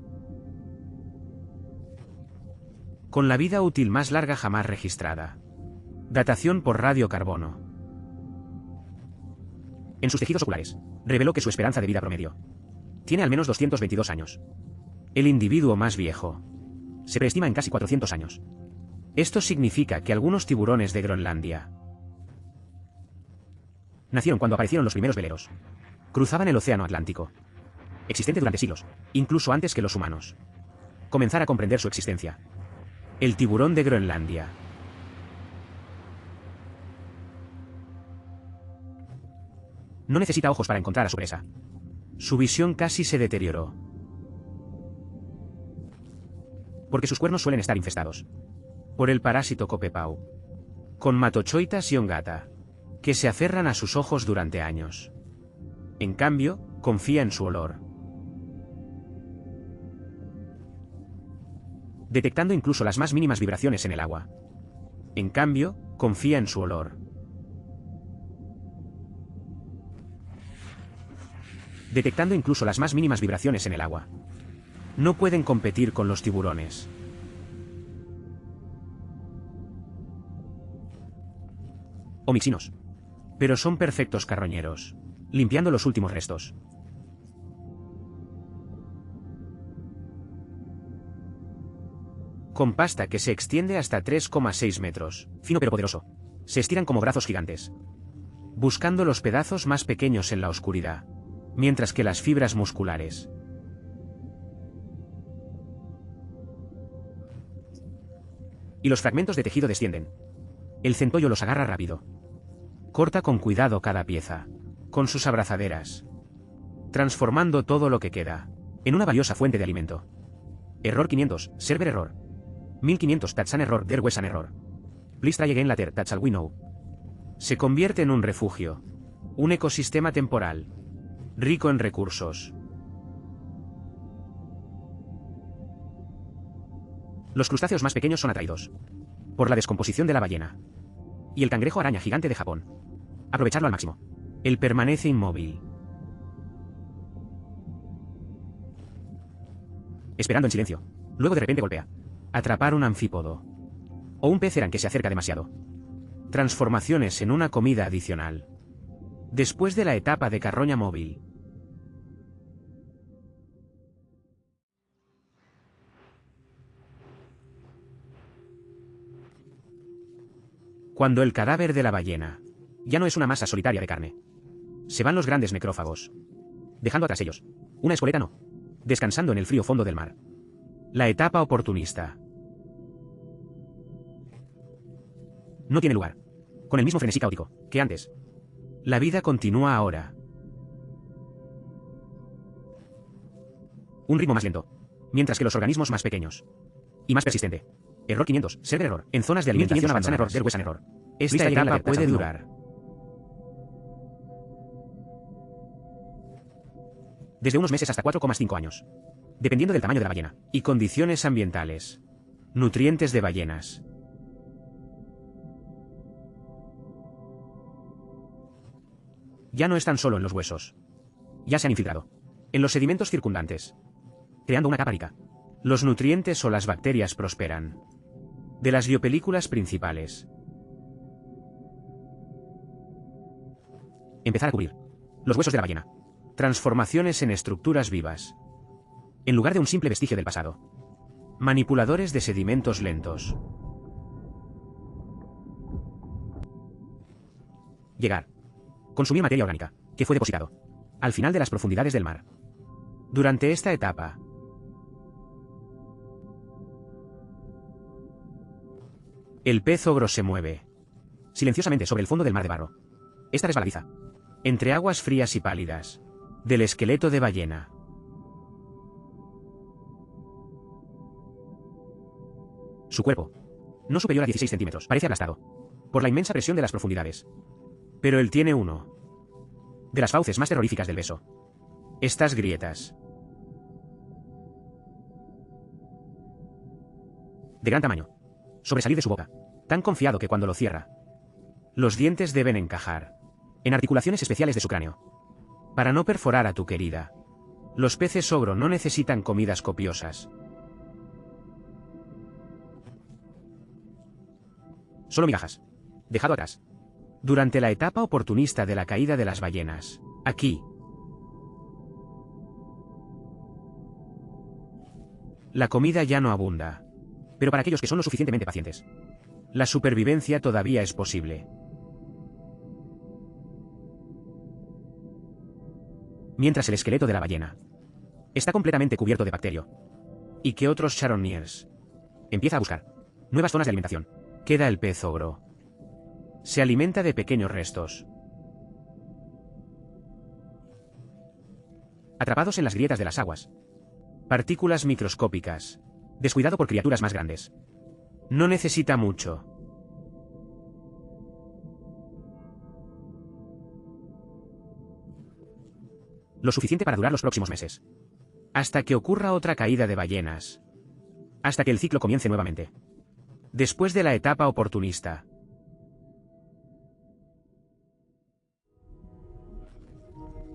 Con la vida útil más larga jamás registrada. Datación por radiocarbono. En sus tejidos oculares, reveló que su esperanza de vida promedio tiene al menos 222 años. El individuo más viejo se preestima en casi 400 años. Esto significa que algunos tiburones de Groenlandia nacieron cuando aparecieron los primeros veleros. Cruzaban el océano Atlántico. Existente durante siglos, incluso antes que los humanos. Comenzar a comprender su existencia. El tiburón de Groenlandia. No necesita ojos para encontrar a su presa. Su visión casi se deterioró. Porque sus cuernos suelen estar infestados por el parásito Copepau. Con matochoitas y ongata. Que se aferran a sus ojos durante años. En cambio, confía en su olor. Detectando incluso las más mínimas vibraciones en el agua. En cambio, confía en su olor. Detectando incluso las más mínimas vibraciones en el agua. No pueden competir con los tiburones. O mixinos. Pero son perfectos carroñeros. Limpiando los últimos restos. con pasta que se extiende hasta 3,6 metros, fino pero poderoso. Se estiran como brazos gigantes, buscando los pedazos más pequeños en la oscuridad, mientras que las fibras musculares y los fragmentos de tejido descienden. El centollo los agarra rápido. Corta con cuidado cada pieza, con sus abrazaderas, transformando todo lo que queda en una valiosa fuente de alimento. Error 500, server error. 1500, touch an error, there was an error. Please try again later, that's all we know. Se convierte en un refugio, un ecosistema temporal, rico en recursos. Los crustáceos más pequeños son atraídos por la descomposición de la ballena y el cangrejo araña gigante de Japón. Aprovecharlo al máximo. Él permanece inmóvil, esperando en silencio. Luego de repente golpea. Atrapar un anfípodo o un pez eran que se acerca demasiado. Transformaciones en una comida adicional. Después de la etapa de carroña móvil. Cuando el cadáver de la ballena ya no es una masa solitaria de carne, se van los grandes necrófagos, dejando atrás ellos una escoleta no, descansando en el frío fondo del mar. La etapa oportunista no tiene lugar, con el mismo frenesí caótico que antes. La vida continúa ahora. Un ritmo más lento, mientras que los organismos más pequeños y más persistente. Error 500, server error. En zonas de alimentación avanzan error, there was an error. Esta etapa puede durar desde unos meses hasta 4,5 años, dependiendo del tamaño de la ballena y condiciones ambientales. Nutrientes de ballenas. Ya no están solo en los huesos. Ya se han infiltrado en los sedimentos circundantes, creando una capa rica. Los nutrientes o las bacterias prosperan de las biopelículas principales. Empezar a cubrir los huesos de la ballena. Transformaciones en estructuras vivas, en lugar de un simple vestigio del pasado. Manipuladores de sedimentos lentos. Llegar. Consumir materia orgánica, que fue depositado al final de las profundidades del mar. Durante esta etapa, el pez ogro se mueve silenciosamente sobre el fondo del mar de barro. Esta resbaladiza entre aguas frías y pálidas del esqueleto de ballena. Su cuerpo, no superior a 16 centímetros, parece aplastado por la inmensa presión de las profundidades. Pero él tiene uno de las fauces más terroríficas del beso. Estas grietas, de gran tamaño, sobresalir de su boca, tan confiado que cuando lo cierra, los dientes deben encajar en articulaciones especiales de su cráneo. Para no perforar a tu querida. Los peces ogro no necesitan comidas copiosas. Solo migajas. Dejado atrás. Durante la etapa oportunista de la caída de las ballenas. Aquí. La comida ya no abunda. Pero para aquellos que son lo suficientemente pacientes, la supervivencia todavía es posible. Mientras el esqueleto de la ballena está completamente cubierto de bacterio, y que otros charoniers empieza a buscar nuevas zonas de alimentación, queda el pez ogro. Se alimenta de pequeños restos, atrapados en las grietas de las aguas, partículas microscópicas, descuidado por criaturas más grandes. No necesita mucho. Lo suficiente para durar los próximos meses. Hasta que ocurra otra caída de ballenas. Hasta que el ciclo comience nuevamente. Después de la etapa oportunista.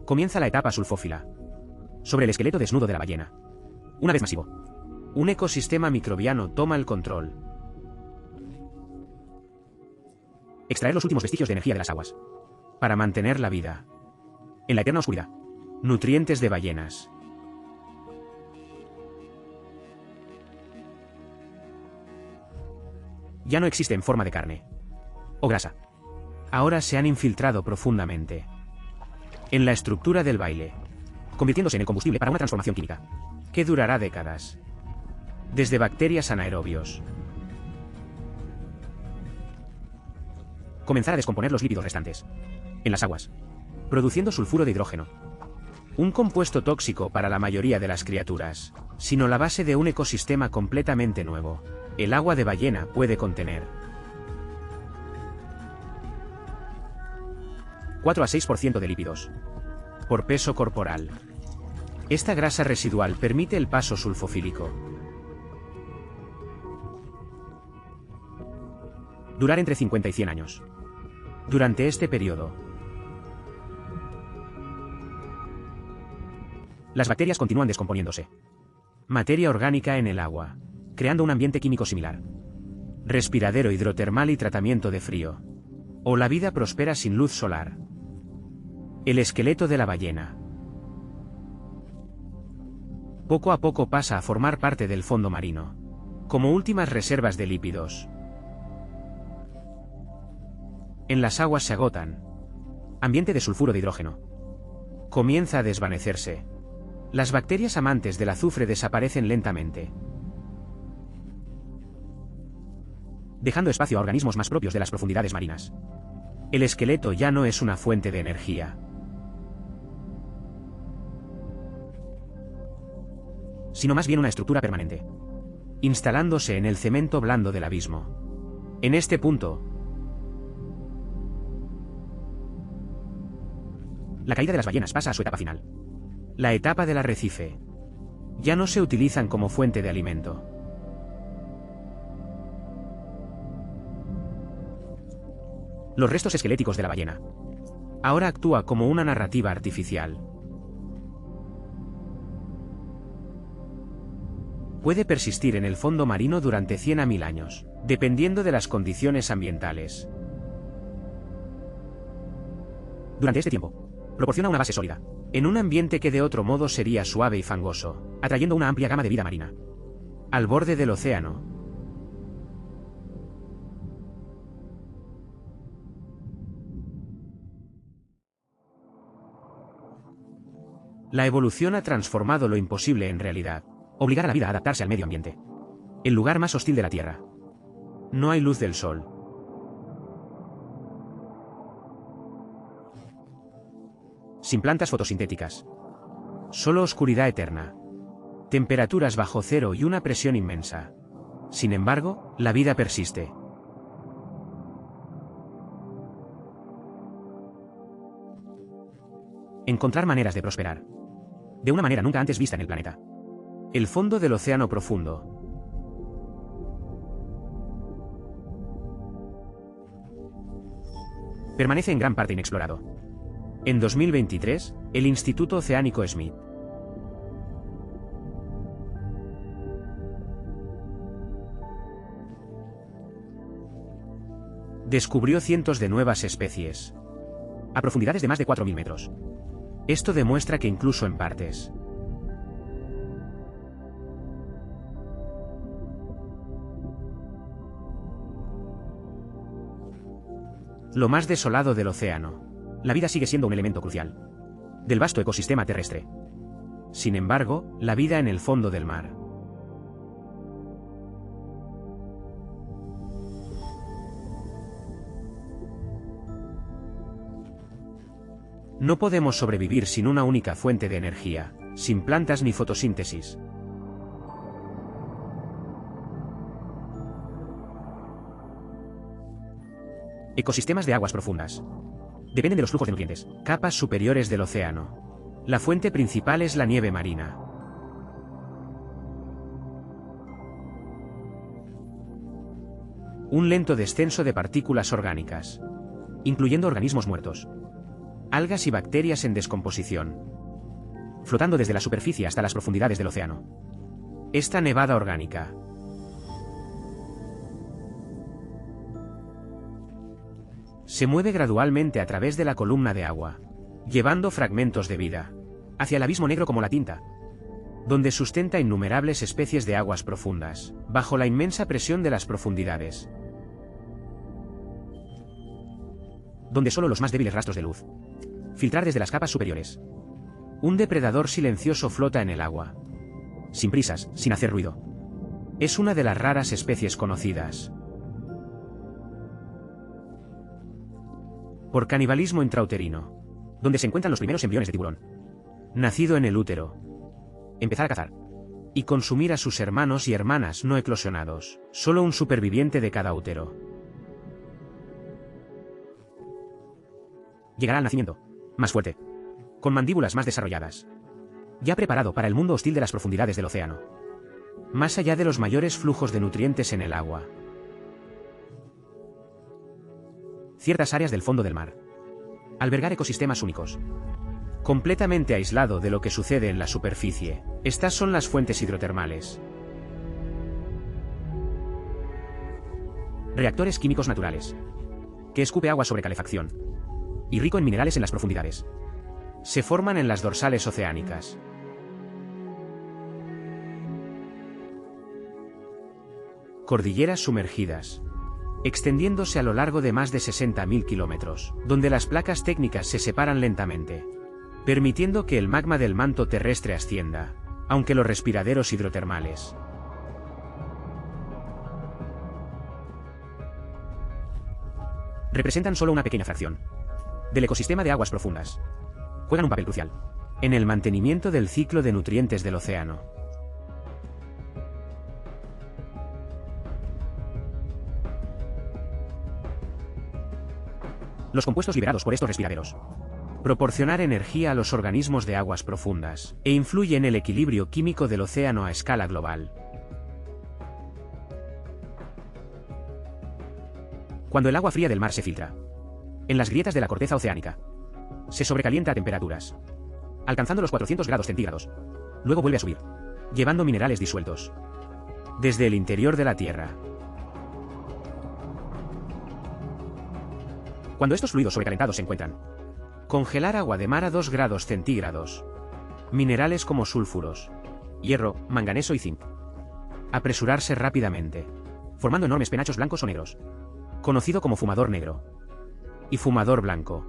Comienza la etapa sulfófila. Sobre el esqueleto desnudo de la ballena. Una vez masivo. Un ecosistema microbiano toma el control. Extraer los últimos vestigios de energía de las aguas. Para mantener la vida. En la eterna oscuridad. Nutrientes de ballenas. ya no existe en forma de carne o grasa. Ahora se han infiltrado profundamente en la estructura del baile, convirtiéndose en el combustible para una transformación química que durará décadas. Desde bacterias anaerobios. Comenzar a descomponer los lípidos restantes en las aguas, produciendo sulfuro de hidrógeno. Un compuesto tóxico para la mayoría de las criaturas, sino la base de un ecosistema completamente nuevo. El agua de ballena puede contener 4 a 6% de lípidos por peso corporal. Esta grasa residual permite el paso sulfofílico. Durar entre 50 y 100 años. Durante este periodo, las bacterias continúan descomponiéndose. Materia orgánica en el agua, creando un ambiente químico similar. Respiradero hidrotermal y tratamiento de frío. O la vida prospera sin luz solar. El esqueleto de la ballena. Poco a poco pasa a formar parte del fondo marino, como últimas reservas de lípidos. En las aguas se agotan. Ambiente de sulfuro de hidrógeno. Comienza a desvanecerse. Las bacterias amantes del azufre desaparecen lentamente, dejando espacio a organismos más propios de las profundidades marinas. El esqueleto ya no es una fuente de energía, sino más bien una estructura permanente, instalándose en el cemento blando del abismo. En este punto, la caída de las ballenas pasa a su etapa final. La etapa del arrecife. Ya no se utilizan como fuente de alimento. Los restos esqueléticos de la ballena. Ahora actúa como una narrativa artificial. Puede persistir en el fondo marino durante 100 a 1000 años, dependiendo de las condiciones ambientales. Durante este tiempo, proporciona una base sólida, en un ambiente que de otro modo sería suave y fangoso, atrayendo una amplia gama de vida marina. Al borde del océano. La evolución ha transformado lo imposible en realidad. Obligar a la vida a adaptarse al medio ambiente. El lugar más hostil de la Tierra. No hay luz del sol. Sin plantas fotosintéticas. Solo oscuridad eterna. Temperaturas bajo cero y una presión inmensa. Sin embargo, la vida persiste. Encontrar maneras de prosperar. De una manera nunca antes vista en el planeta. El fondo del océano profundo. Permanece en gran parte inexplorado. En 2023, el Instituto Oceánico Smith descubrió cientos de nuevas especies, a profundidades de más de 4000 metros. Esto demuestra que incluso en partes lo más desolado del océano, la vida sigue siendo un elemento crucial del vasto ecosistema terrestre. Sin embargo, la vida en el fondo del mar no podemos sobrevivir sin una única fuente de energía, sin plantas ni fotosíntesis. Ecosistemas de aguas profundas. Dependen de los flujos de nutrientes, capas superiores del océano. La fuente principal es la nieve marina. Un lento descenso de partículas orgánicas, incluyendo organismos muertos, algas y bacterias en descomposición, flotando desde la superficie hasta las profundidades del océano. Esta nevada orgánica se mueve gradualmente a través de la columna de agua, llevando fragmentos de vida hacia el abismo negro como la tinta, donde sustenta innumerables especies de aguas profundas, bajo la inmensa presión de las profundidades. donde solo los más débiles rastros de luz filtrar desde las capas superiores. Un depredador silencioso flota en el agua, sin prisas, sin hacer ruido. Es una de las raras especies conocidas por canibalismo intrauterino, donde se encuentran los primeros embriones de tiburón. Nacido en el útero, empezar a cazar y consumir a sus hermanos y hermanas no eclosionados, solo un superviviente de cada útero llegará al nacimiento, más fuerte, con mandíbulas más desarrolladas, ya preparado para el mundo hostil de las profundidades del océano, más allá de los mayores flujos de nutrientes en el agua. Ciertas áreas del fondo del mar. Albergar ecosistemas únicos. Completamente aislado de lo que sucede en la superficie. Estas son las fuentes hidrotermales. Reactores químicos naturales. Que escupe agua sobre calefacción. Y rico en minerales en las profundidades. Se forman en las dorsales oceánicas. Cordilleras sumergidas, extendiéndose a lo largo de más de 60.000 kilómetros, donde las placas técnicas se separan lentamente, permitiendo que el magma del manto terrestre ascienda, aunque los respiraderos hidrotermales representan solo una pequeña fracción del ecosistema de aguas profundas. Juegan un papel crucial en el mantenimiento del ciclo de nutrientes del océano. Los compuestos liberados por estos respiraderos proporcionar energía a los organismos de aguas profundas e influye en el equilibrio químico del océano a escala global. Cuando el agua fría del mar se filtra en las grietas de la corteza oceánica, se sobrecalienta a temperaturas, alcanzando los 400 grados centígrados. Luego vuelve a subir, llevando minerales disueltos desde el interior de la Tierra. Cuando estos fluidos sobrecalentados se encuentran, congelar agua de mar a 2 grados centígrados, minerales como sulfuros, hierro, manganeso y zinc, apresurarse rápidamente, formando enormes penachos blancos o negros, conocido como fumador negro y fumador blanco.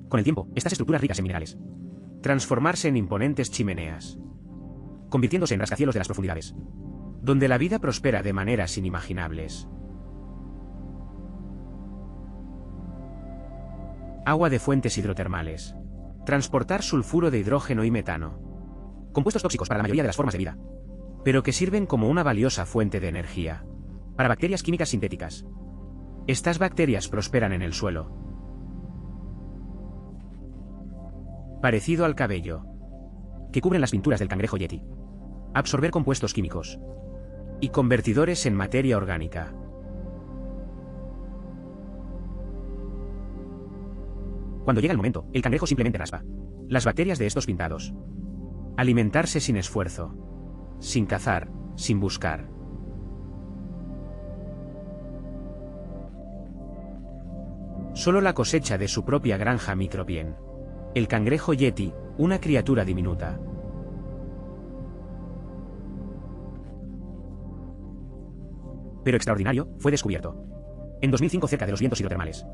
Con el tiempo, estas estructuras ricas en minerales transformarse en imponentes chimeneas, convirtiéndose en rascacielos de las profundidades, donde la vida prospera de maneras inimaginables. Agua de fuentes hidrotermales. Transportar sulfuro de hidrógeno y metano. Compuestos tóxicos para la mayoría de las formas de vida, pero que sirven como una valiosa fuente de energía para bacterias químicas sintéticas. Estas bacterias prosperan en el suelo. Parecido al cabello que cubren las pinturas del cangrejo yeti. Absorber compuestos químicos y convertidores en materia orgánica. Cuando llega el momento, el cangrejo simplemente raspa las bacterias de estos pintados. Alimentarse sin esfuerzo, sin cazar, sin buscar. Solo la cosecha de su propia granja microbién. El cangrejo yeti, una criatura diminuta. Pero extraordinario, fue descubierto en 2005 cerca de los vientos hidrotermales,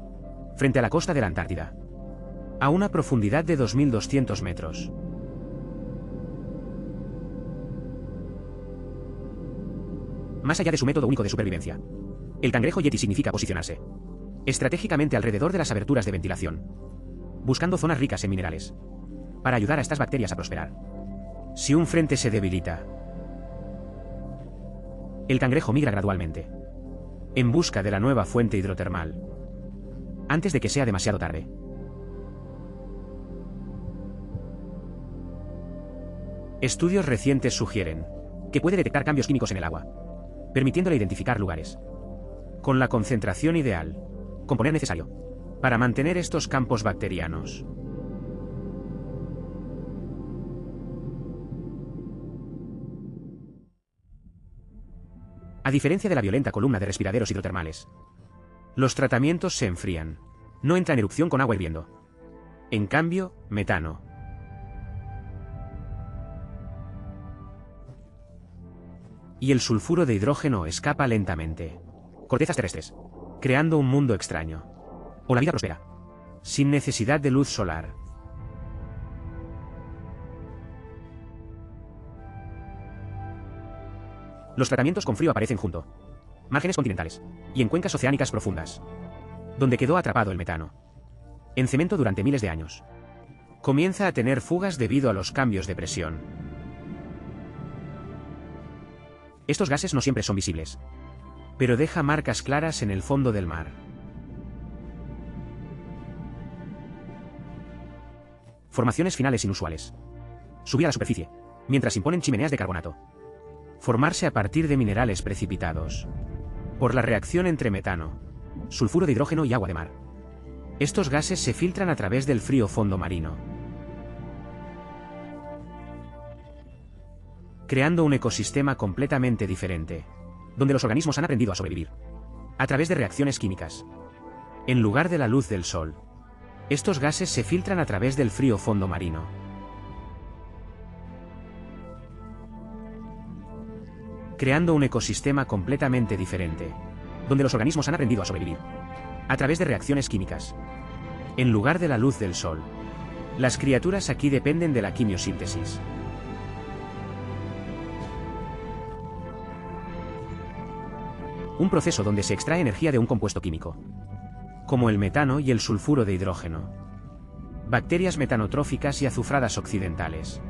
frente a la costa de la Antártida, a una profundidad de 2.200 metros. Más allá de su método único de supervivencia, el cangrejo yeti significa posicionarse estratégicamente alrededor de las aberturas de ventilación, buscando zonas ricas en minerales, para ayudar a estas bacterias a prosperar. Si un frente se debilita, el cangrejo migra gradualmente, en busca de la nueva fuente hidrotermal, antes de que sea demasiado tarde. Estudios recientes sugieren que puede detectar cambios químicos en el agua, permitiéndole identificar lugares con la concentración ideal, componer necesario, para mantener estos campos bacterianos. A diferencia de la violenta columna de respiraderos hidrotermales, los tratamientos se enfrían, no entra en erupción con agua hirviendo. En cambio, metano y el sulfuro de hidrógeno escapa lentamente. Cortezas terrestres, creando un mundo extraño. O la vida prospera, sin necesidad de luz solar. Los tratamientos con frío aparecen junto márgenes continentales y en cuencas oceánicas profundas, donde quedó atrapado el metano en cemento durante miles de años. Comienza a tener fugas debido a los cambios de presión. Estos gases no siempre son visibles, pero deja marcas claras en el fondo del mar. Formaciones finales inusuales. Subir a la superficie, mientras imponen chimeneas de carbonato. Formarse a partir de minerales precipitados. Por la reacción entre metano, sulfuro de hidrógeno y agua de mar. Estos gases se filtran a través del frío fondo marino, creando un ecosistema completamente diferente, donde los organismos han aprendido a sobrevivir a través de reacciones químicas. En lugar de la luz del sol, estos gases se filtran a través del frío fondo marino. Creando un ecosistema completamente diferente, donde los organismos han aprendido a sobrevivir a través de reacciones químicas. En lugar de la luz del sol, las criaturas aquí dependen de la quimiosíntesis. Un proceso donde se extrae energía de un compuesto químico, como el metano y el sulfuro de hidrógeno. Bacterias metanotróficas y azufradas occidentales.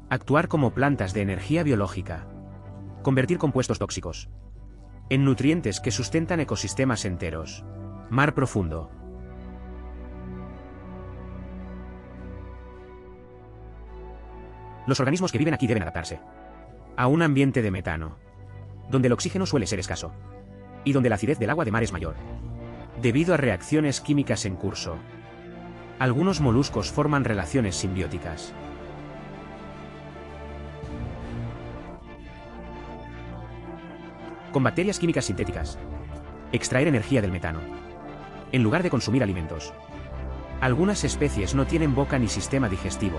Actuar como plantas de energía biológica. Convertir compuestos tóxicos en nutrientes que sustentan ecosistemas enteros. Mar profundo. Los organismos que viven aquí deben adaptarse a un ambiente de metano, donde el oxígeno suele ser escaso, y donde la acidez del agua de mar es mayor, debido a reacciones químicas en curso. Algunos moluscos forman relaciones simbióticas. Con bacterias químicas sintéticas. Extraer energía del metano, en lugar de consumir alimentos. Algunas especies no tienen boca ni sistema digestivo.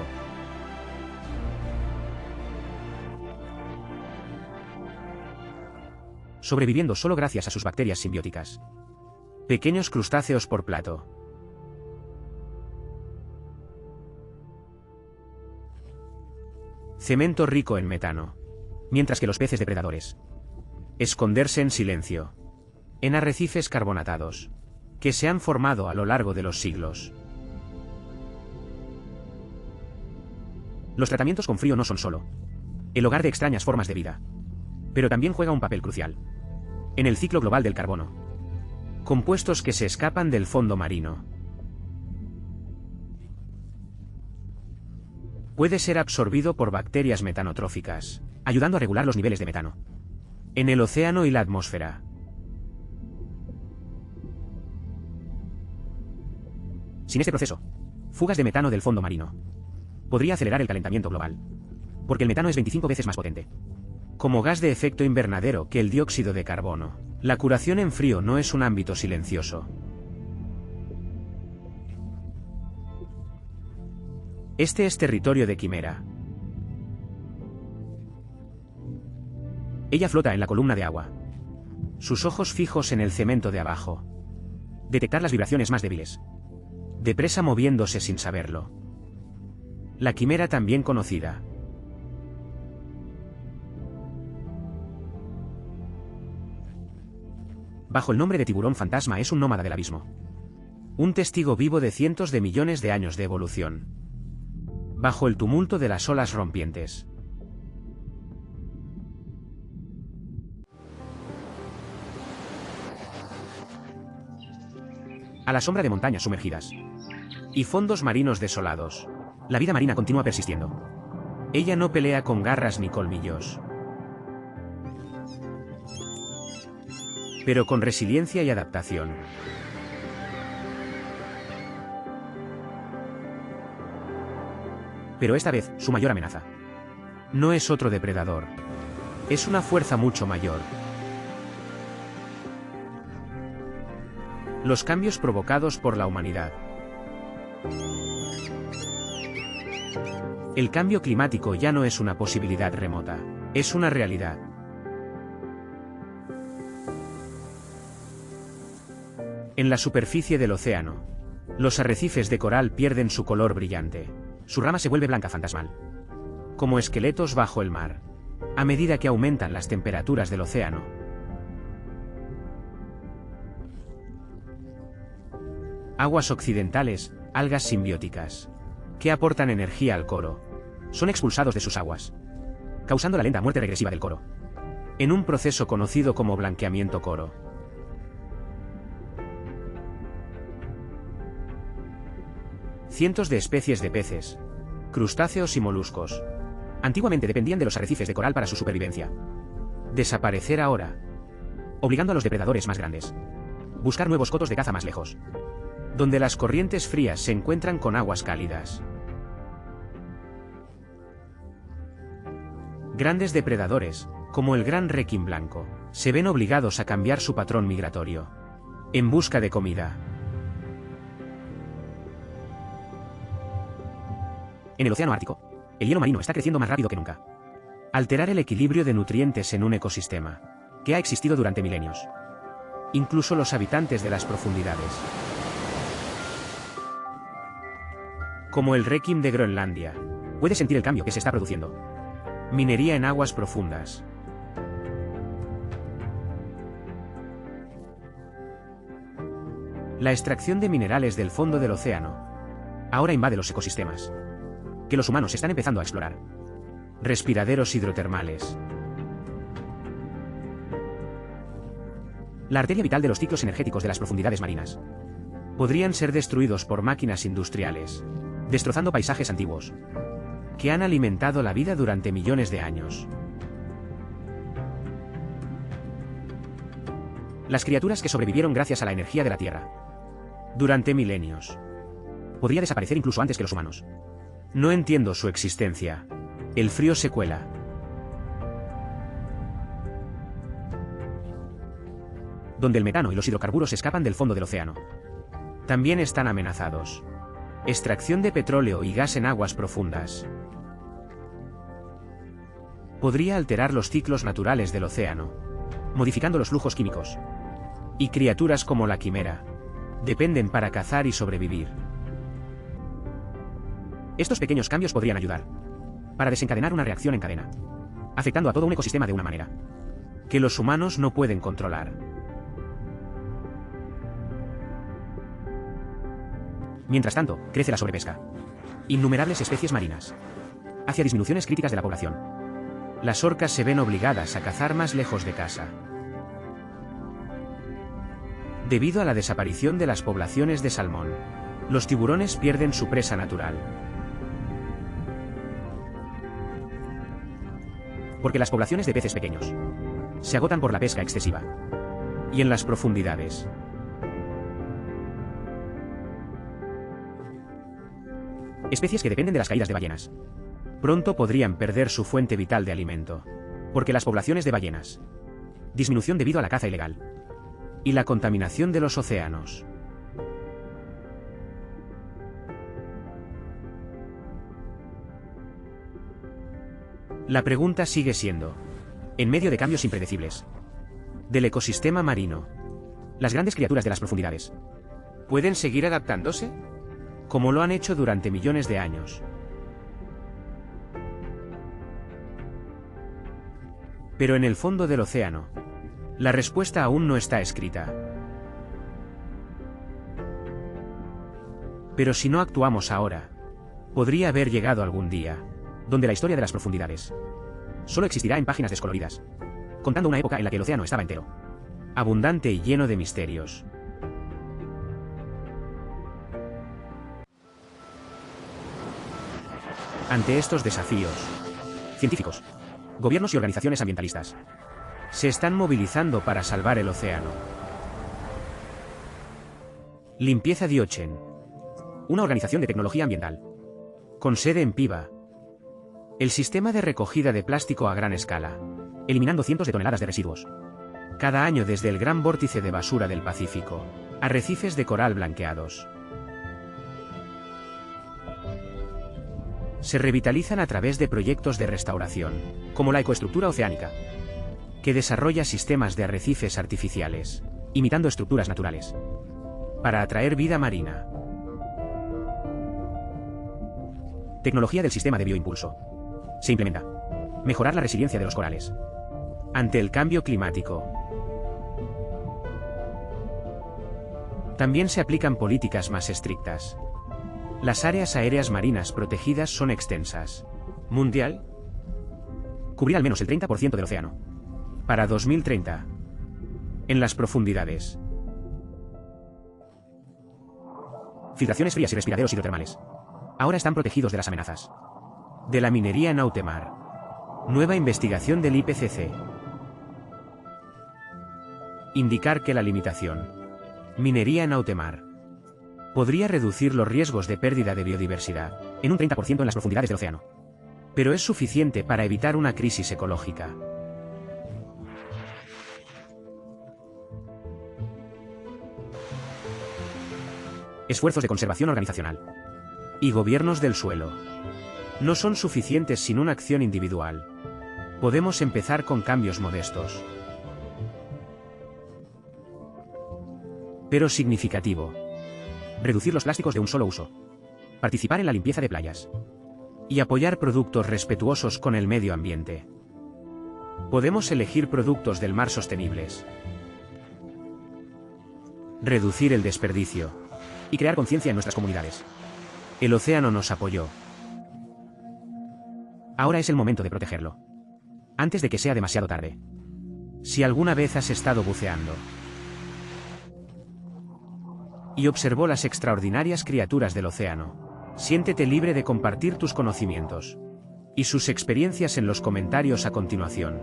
Sobreviviendo solo gracias a sus bacterias simbióticas. Pequeños crustáceos por plato. Cemento rico en metano. Mientras que los peces depredadores. Esconderse en silencio. En arrecifes carbonatados, que se han formado a lo largo de los siglos. Los tratamientos con frío no son solo el hogar de extrañas formas de vida, pero también juega un papel crucial en el ciclo global del carbono. Compuestos que se escapan del fondo marino. Puede ser absorbido por bacterias metanotróficas, ayudando a regular los niveles de metano en el océano y la atmósfera. Sin este proceso, fugas de metano del fondo marino podría acelerar el calentamiento global, porque el metano es 25 veces más potente como gas de efecto invernadero que el dióxido de carbono. La curación en frío no es un ámbito silencioso. Este es territorio de Quimera. Ella flota en la columna de agua, sus ojos fijos en el cemento de abajo. Detectar las vibraciones más débiles. De presa moviéndose sin saberlo. La quimera también conocida bajo el nombre de tiburón fantasma es un nómada del abismo. Un testigo vivo de cientos de millones de años de evolución. Bajo el tumulto de las olas rompientes. A la sombra de montañas sumergidas y fondos marinos desolados, la vida marina continúa persistiendo. Ella no pelea con garras ni colmillos, pero con resiliencia y adaptación. Pero esta vez, su mayor amenaza no es otro depredador. Es una fuerza mucho mayor. Los cambios provocados por la humanidad. El cambio climático ya no es una posibilidad remota, es una realidad. En la superficie del océano, los arrecifes de coral pierden su color brillante. Su rama se vuelve blanca fantasmal, como esqueletos bajo el mar, a medida que aumentan las temperaturas del océano. Aguas occidentales, algas simbióticas, que aportan energía al coro, son expulsados de sus aguas, causando la lenta muerte regresiva del coro, en un proceso conocido como blanqueamiento coro. Cientos de especies de peces, crustáceos y moluscos, antiguamente dependían de los arrecifes de coral para su supervivencia. Desaparecer ahora, obligando a los depredadores más grandes, buscar nuevos cotos de caza más lejos, donde las corrientes frías se encuentran con aguas cálidas. Grandes depredadores, como el gran requin blanco, se ven obligados a cambiar su patrón migratorio, en busca de comida. En el océano Ártico, el hielo marino está creciendo más rápido que nunca. Alterar el equilibrio de nutrientes en un ecosistema, que ha existido durante milenios. Incluso los habitantes de las profundidades, como el requin de Groenlandia, puede sentir el cambio que se está produciendo. Minería en aguas profundas. La extracción de minerales del fondo del océano ahora invade los ecosistemas, que los humanos están empezando a explorar. Respiraderos hidrotermales. La arteria vital de los ciclos energéticos de las profundidades marinas podrían ser destruidos por máquinas industriales, destrozando paisajes antiguos, que han alimentado la vida durante millones de años. Las criaturas que sobrevivieron gracias a la energía de la Tierra, durante milenios, podría desaparecer incluso antes que los humanos. No entiendo su existencia. El frío se cuela. Donde el metano y los hidrocarburos escapan del fondo del océano, también están amenazados. Extracción de petróleo y gas en aguas profundas podría alterar los ciclos naturales del océano, modificando los flujos químicos. Y criaturas como la quimera dependen para cazar y sobrevivir. Estos pequeños cambios podrían ayudar para desencadenar una reacción en cadena, afectando a todo un ecosistema de una manera que los humanos no pueden controlar. Mientras tanto, crece la sobrepesca. Innumerables especies marinas, hacia disminuciones críticas de la población. Las orcas se ven obligadas a cazar más lejos de casa, debido a la desaparición de las poblaciones de salmón. Los tiburones pierden su presa natural, porque las poblaciones de peces pequeños se agotan por la pesca excesiva. Y en las profundidades, especies que dependen de las caídas de ballenas pronto podrían perder su fuente vital de alimento, porque las poblaciones de ballenas, disminución debido a la caza ilegal y la contaminación de los océanos. La pregunta sigue siendo, en medio de cambios impredecibles del ecosistema marino, las grandes criaturas de las profundidades ¿pueden seguir adaptándose? Como lo han hecho durante millones de años. Pero en el fondo del océano, la respuesta aún no está escrita. Pero si no actuamos ahora, podría haber llegado algún día donde la historia de las profundidades solo existirá en páginas descoloridas, contando una época en la que el océano estaba entero, abundante y lleno de misterios. Ante estos desafíos, científicos, gobiernos y organizaciones ambientalistas se están movilizando para salvar el océano. Limpieza Diochen, una organización de tecnología ambiental, con sede en Piva. El sistema de recogida de plástico a gran escala, eliminando cientos de toneladas de residuos cada año desde el gran vórtice de basura del Pacífico, arrecifes de coral blanqueados. Se revitalizan a través de proyectos de restauración, como la ecoestructura oceánica, que desarrolla sistemas de arrecifes artificiales, imitando estructuras naturales, para atraer vida marina. Tecnología del sistema de bioimpulso. Se implementa. Mejorar la resiliencia de los corales ante el cambio climático. También se aplican políticas más estrictas. Las áreas aéreas marinas protegidas son extensas. Mundial. Cubrir al menos el 30% del océano. Para 2030. En las profundidades. Filtraciones frías y respiraderos hidrotermales. Ahora están protegidos de las amenazas de la minería en alta mar. Nueva investigación del IPCC. Indicar que la limitación minería en alta mar podría reducir los riesgos de pérdida de biodiversidad en un 30% en las profundidades del océano. Pero es suficiente para evitar una crisis ecológica. Esfuerzos de conservación organizacional y gobiernos del suelo no son suficientes sin una acción individual. Podemos empezar con cambios modestos, pero significativo. Reducir los plásticos de un solo uso. Participar en la limpieza de playas. Y apoyar productos respetuosos con el medio ambiente. Podemos elegir productos del mar sostenibles. Reducir el desperdicio. Y crear conciencia en nuestras comunidades. El océano nos apoyó. Ahora es el momento de protegerlo. Antes de que sea demasiado tarde. Si alguna vez has estado buceando y observó las extraordinarias criaturas del océano, siéntete libre de compartir tus conocimientos y sus experiencias en los comentarios a continuación.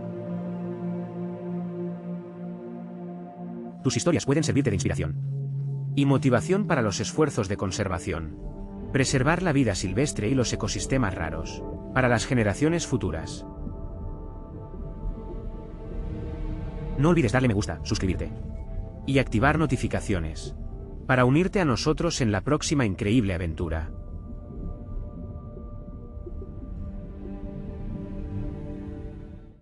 Tus historias pueden servirte de inspiración y motivación para los esfuerzos de conservación. Preservar la vida silvestre y los ecosistemas raros para las generaciones futuras. No olvides darle me gusta, suscribirte y activar notificaciones para unirte a nosotros en la próxima increíble aventura.